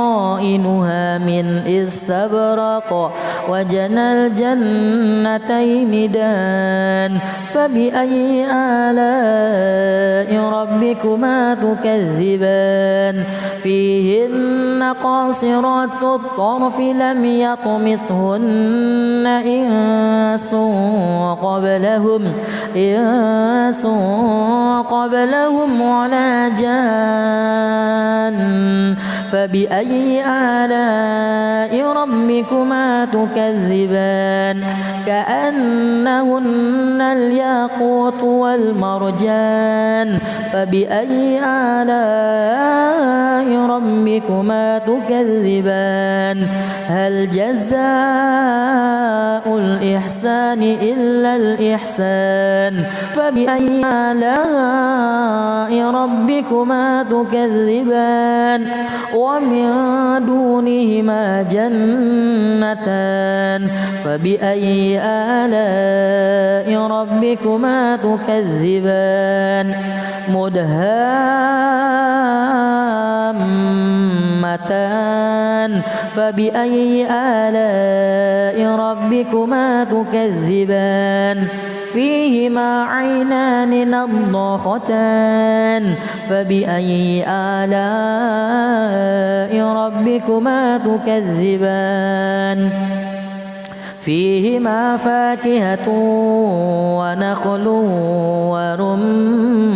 من استبرق وجنى الجنتين دان فبأي آلاء ربكما تكذبان فيهن قاصرات الطرف لم يطمثهن إنس قبلهم ولا جان فبأي آلاء ربكما تكذبان كأنهن الياقوت والمرجان فبأي آلاء ربكما تكذبان هل جزاء الإحسان إلا الإحسان فبأي آلاء ربكما تكذبان ومن دونهما جنتان فبأي آلاء ربكما تكذبان مدهامتان فبأي آلاء ربكما تكذبان فيهما عينان نضاختان فبأي آلاء ربكما تكذبان فيهما فاكهة ونخل ورمان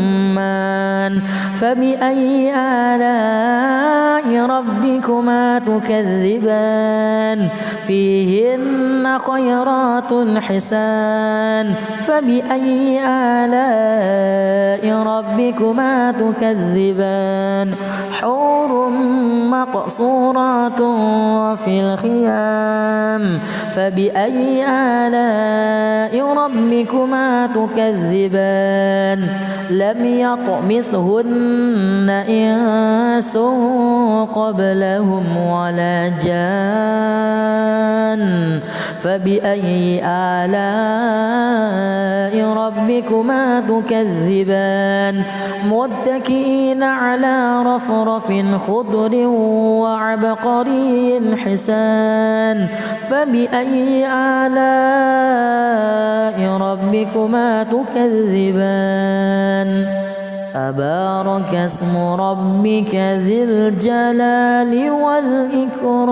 فبأي آلاء ربكما تكذبان فيهن خيرات حسان فبأي آلاء ربكما تكذبان حور مقصورات في الخيام فبأي آلاء ربكما تكذبان لم يطمثهن إنس قبلهم ولا جان فبأي آلاء ربكما تكذبان متكئين على رفرف خضر وعبقري حسان فبأي آلاء ربكما تكذبان تبارك اسم ربك ذي الجلال والإكرام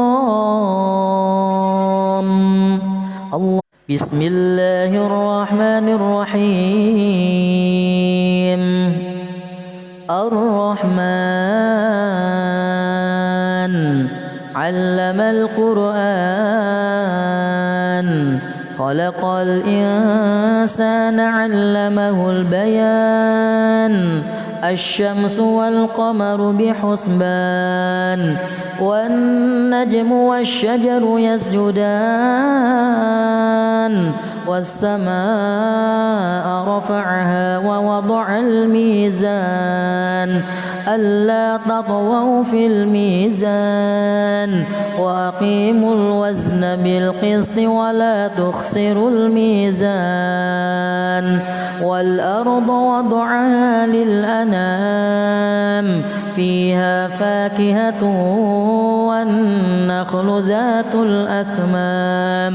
الله. بسم الله الرحمن الرحيم الرحمن علم القرآن خلق الإنسان علمه البيان الشمس والقمر بحسبان والنجم والشجر يسجدان والسماء رفعها ووضع الميزان ألا تطغوا في الميزان وأقيموا الوزن بالقسط ولا تخسروا الميزان والأرض وضعها للأنام فيها فاكهة والنخل ذات الأكمام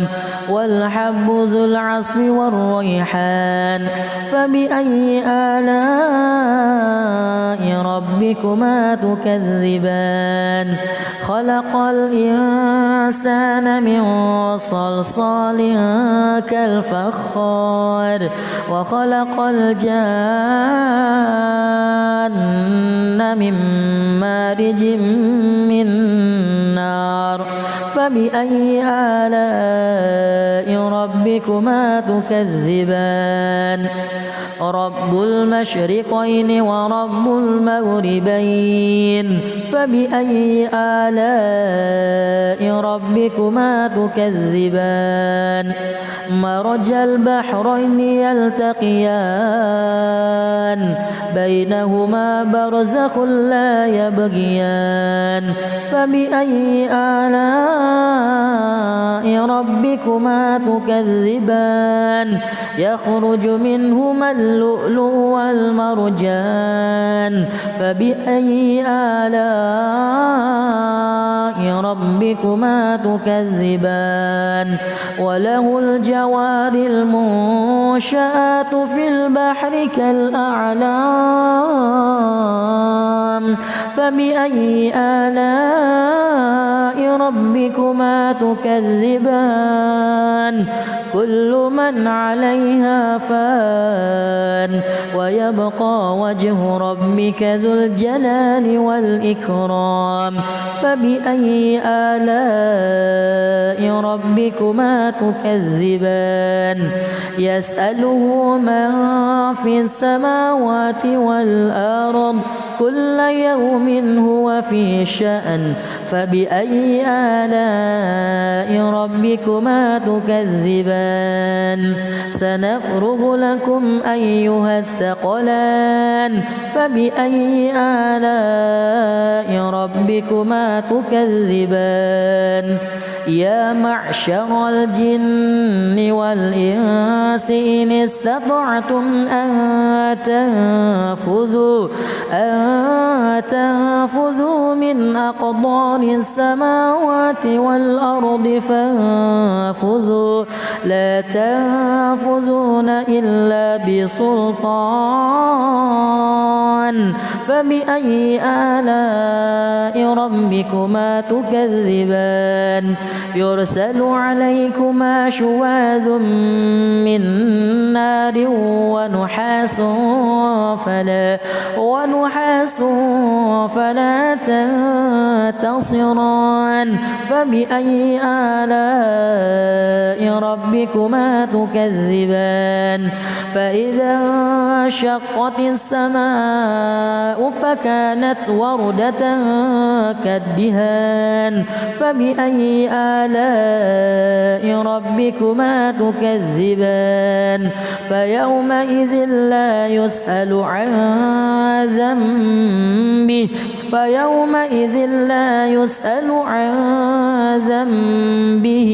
والحب ذو العصف والريحان فبأي آلاء ربكما تكذبان خلق الإنسان من صلصال كالفخار وخلق الجان من مارج من نار فبأي آلاء ربكما تكذبان رب المشرقين ورب المغربين فبأي آلاء ربكما تكذبان مرج البحرين يلتقيان بينهما برزخ لا يبغيان فبأي آلاء ربكما تكذبان يخرج منهما اللؤلؤ والمرجان فبأي آلاء ربكما تكذبان وله الجوار المنشآت في البحر كالأعلام فبأي آلاء ربكما تكذبان كل من عليها فان ويبقى وجه ربك ذو الجلال والإكرام فبأي آلاء ربكما تكذبان يسأله من في السماوات والأرض كل يوم هو في شأن فبأي آلاء ربكما تكذبان سنفرغ لكم أيها الثقلان فبأي آلاء ربكما تكذبان يا معشر الجن والإنس إن استطعتم أن تنفذوا من أقطار السماوات والأرض فانفذوا لا تنفذون إلا بسلطان فبأي آلاء ربكما تكذبان يرسل عليكما شواذ من نار ونحاس فلا تنتصران فبأي آلاء ربكما تكذبان فإذا انشقت السماء فكانت وردة كالدهان فبأي آلاء ربكما تكذبان فيومئذ لا يسأل عن ذنبه فيومئذ لا يسأل عن ذنبه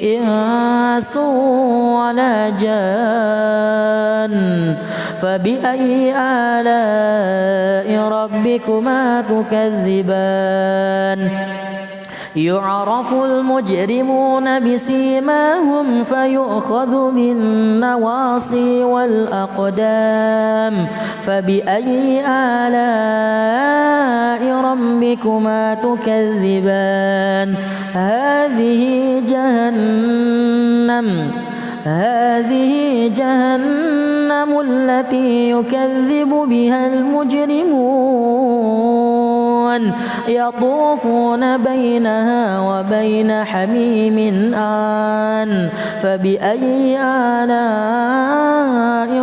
إنس ولا جان فبأي آلاء ربكما تكذبان يعرف المجرمون بسيماهم فيؤخذ بالنواصي والأقدام فبأي آلاء ربكما تكذبان هذه جهنم التي يكذب بها المجرمون يطوفون بينها وبين حميم آن فبأي آلاء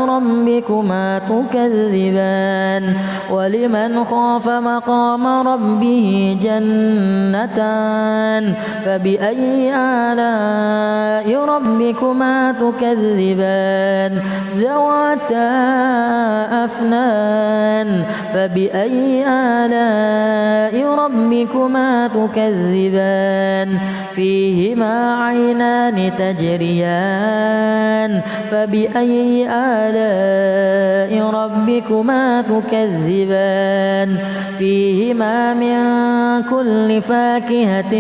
ربكما تكذبان ولمن خاف مقام ربه جنتان فبأي آلاء ربكما تكذبان ذواتا أفنان فبأي آلاء ربكما تكذبان فيهما عينان تجريان فبأي آلاء ربكما تكذبان فيهما من كل فاكهة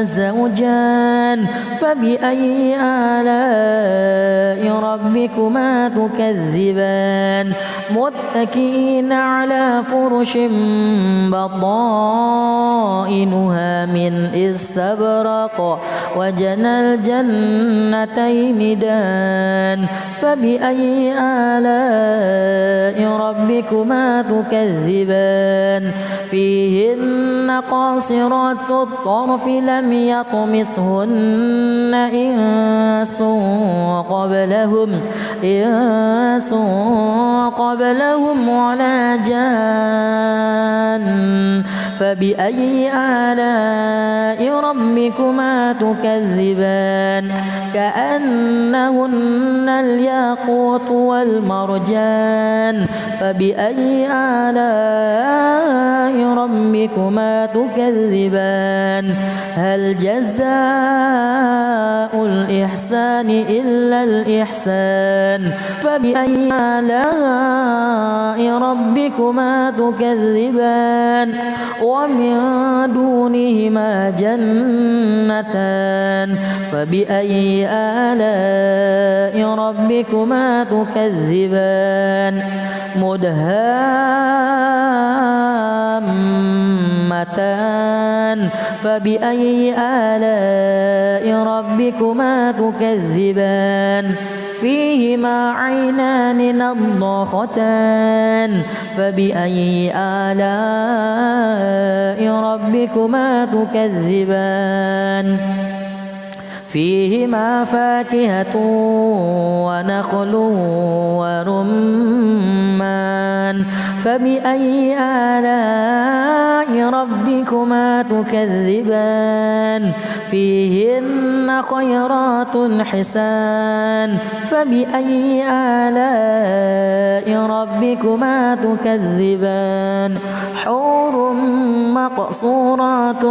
زوجان فبأي آلاء ربكما تكذبان متكئين على فرش بطائنها من استبرق وجنى الجنتين دان فبأي آلاء ربكما تكذبان فيهن قاصرات الطرف لم يطمثهن إنس قبلهم ولا جان فبأي آلاء ربكما تكذبان كأنهن الياقوت والمرجان فبأي آلاء ربكما تكذبان هل جزاء الإحسان إلا الإحسان فبأي آلاء ربكما تكذبان ومن دونهما جنتان فبأي آلاء ربكما تكذبان مدهامتان فبأي آلاء ربكما تكذبان فيهما عينان نضاختان فبأي آلاء ربكما تكذبان فيهما فاكهة ونخل ورمان فبأي آلاء ربكما تكذبان فيهن خيرات حسان فبأي آلاء ربكما تكذبان حور مقصورات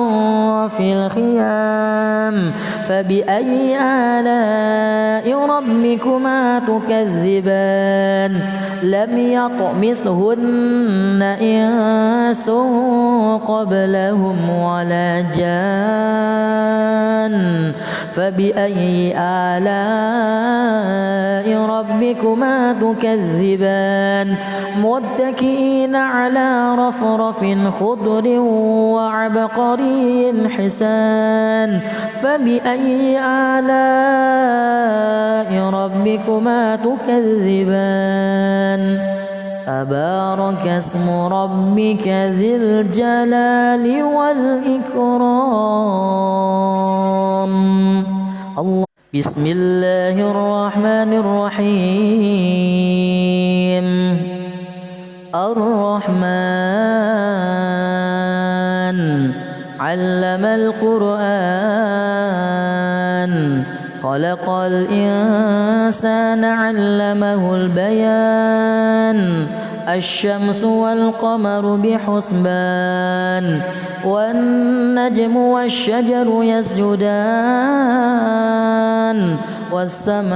في الخيام فبأي آلاء ربكما تكذبان لم يطمثهن إنس قبلهم ولا جان فبأي آلاء ربكما تكذبان متكئين على رفرف خضر وعبقري حسان فبأي آلاء ربكما تكذبان تبارك اسم ربك ذي الجلال والإكرام الله بسم الله الرحمن الرحيم الرحمن علم القرآن خلق الإنسان علمه البيان الشمس والقمر بحسبان والنجم والشجر يسجدان والسماء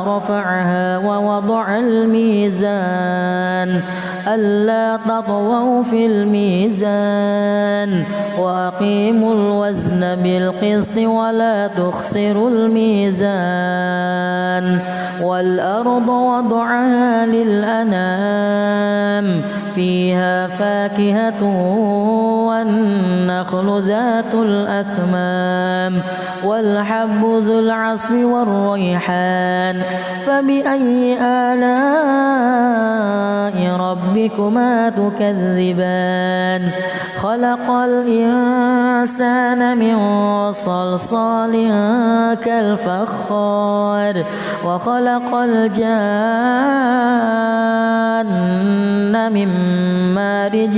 رفعها ووضع الميزان ألا تطغوا في الميزان وأقيموا الوزن بالقسط ولا تخسروا الميزان والأرض وضعها للأنام فيها فاكهة والنخل ذات الأكمام والحب ذو العصف والريحان فبأي آلاء ربكما تكذبان خلق الإنسان من صلصال كالفخار وخلق الجان من مارج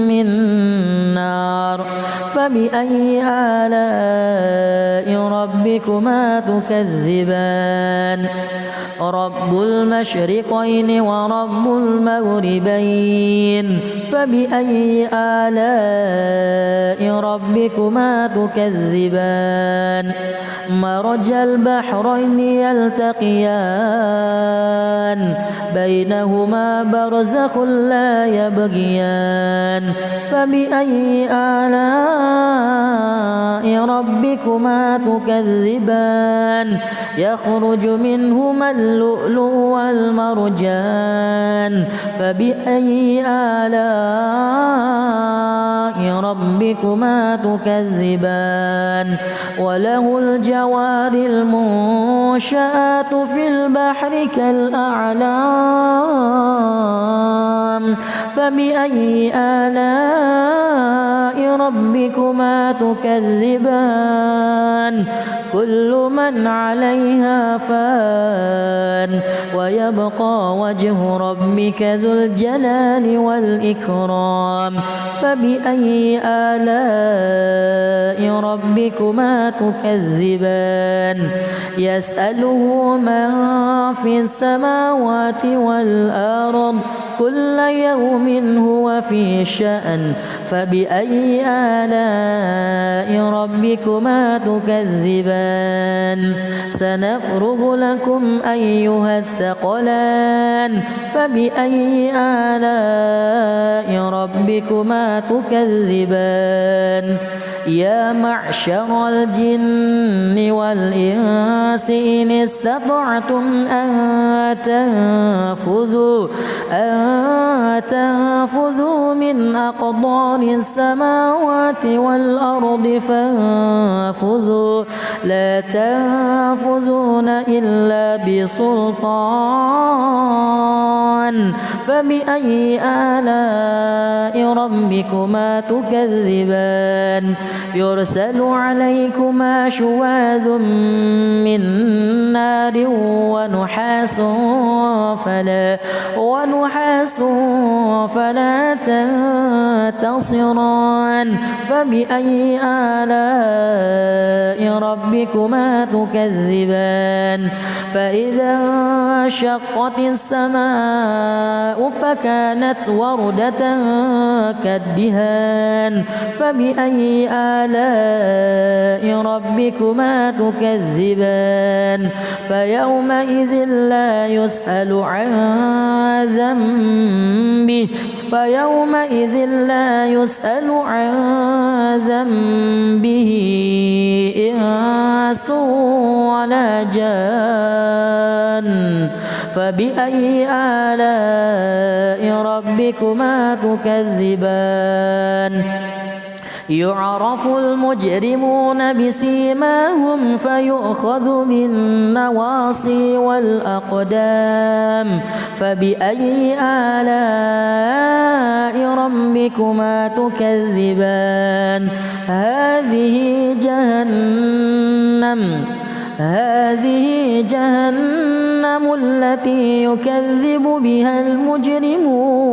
من نار فبأي آلاء ربكما تكذبان رب المشرقين ورب المغربين فبأي آلاء ربكما تكذبان مرج البحرين يلتقيان بينهما برزخ لا يبغيان فبأي آلاء ربكما تكذبان يخرج منهما اللؤلؤ والمرجان فبأي آلاء ربكما تكذبان وله الجوار المنشآت في البحر كالأعلام فبأي آلاء ربكما تكذبان كل من عليها فان ويبقى وجه ربك ذو الجلال والإكرام فبأي آلاء ربكما تكذبان يسأله من في السماوات والأرض كل يوم هو في شأن فبأي آلاء ربكما تكذبان سنفرغ لكم أيها الثقلان فبأي آلاء ربكما تكذبان يا معشر الجن والإنس إن استطعتم أن تنفذوا من أقطار السماوات والأرض فانفذوا لا تنفذون إلا بسلطان فبأي آلاء ربكما تكذبان يرسل عليكما شواذ من نار ونحاس فلا تنتصران فبأي آلاء ربكما تكذبان فإذا انشقت السماء فكانت وردة كالدهان فبأي آلاء ربكما تكذبان فيومئذ لا يسأل عن ذنبه إنس ولا جان فبأي آلاء ربكما تكذبان يعرف المجرمون بسيماهم فيؤخذ بالنواصي والأقدام فبأي آلاء ربكما تكذبان هذه جهنم التي يكذب بها المجرمون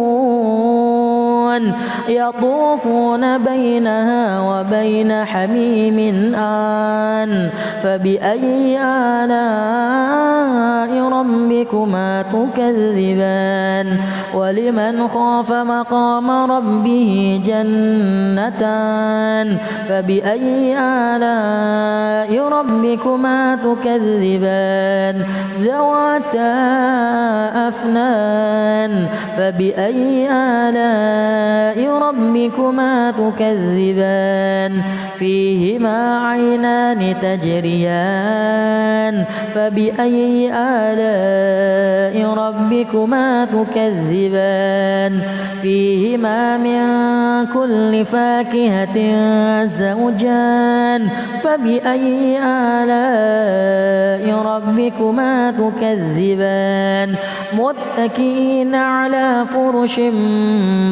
يطوفون بينها وبين حميم آن فبأي آلاء ربكما تكذبان ولمن خاف مقام ربه جنتان فبأي آلاء ربكما تكذبان ذواتا أفنان فبأي آلاء ربكما تكذبان فيهما عينان تجريان فبأي آلاء ربكما تكذبان فيهما من كل فاكهة زوجان فبأي آلاء ربكما تكذبان متكئين على فرش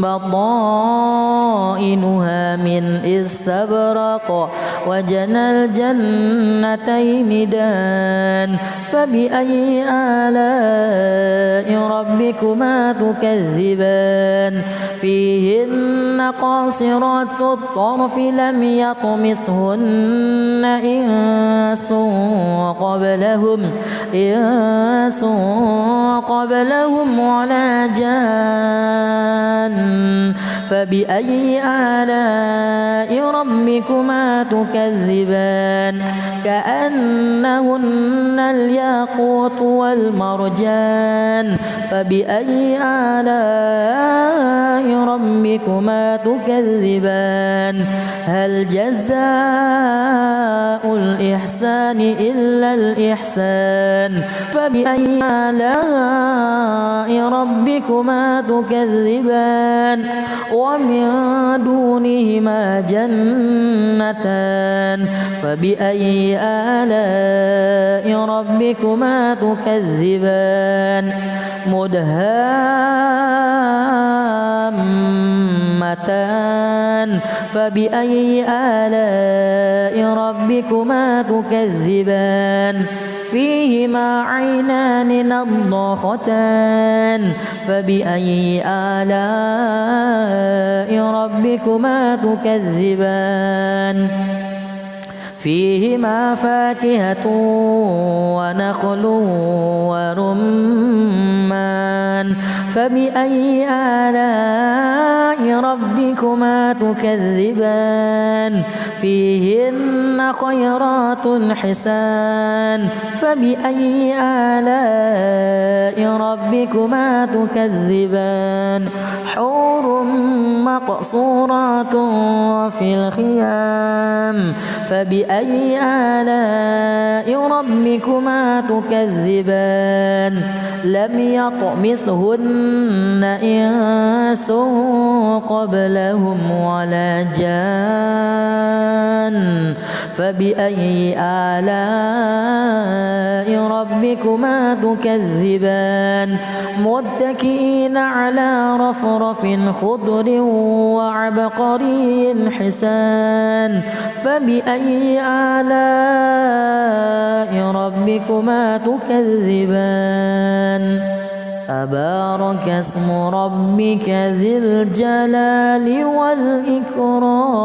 بطائنها من استبرق وجنى الجنتين دان فبأي آلاء ربكما تكذبان فيهن قاصرات الطرف لم يطمثهن إنس قبلهم ولا جان فبأي آلاء ربكما تكذبان كأنهن الياقوت والمرجان فبأي آلاء ربكما تكذبان هل جزاء الإحسان إلا الإحسان فبأي آلاء ربكما تكذبان ومن دونهما جنتان فبأي آلاء ربكما تكذبان مدهامتان فبأي آلاء ربكما تكذبان فيهما عينان نضاختان فبأي آلاء ربكما تكذبان فيهما فاكهة ونخل ورمان فبأي آلاء ربكما تكذبان فيهن خيرات حسان فبأي آلاء ربكما تكذبان حور مقصورات في الخيام فبأي آلاء ربكما تكذبان لم يطمثهن إنس قبلهم ولا جان فبأي آلاء ربكما تكذبان متكئين على رفرف خضر وعبقري حسان فبأي آلاء ربكما تكذبان تبارك اسم ربك ذي الجلال والإكرام.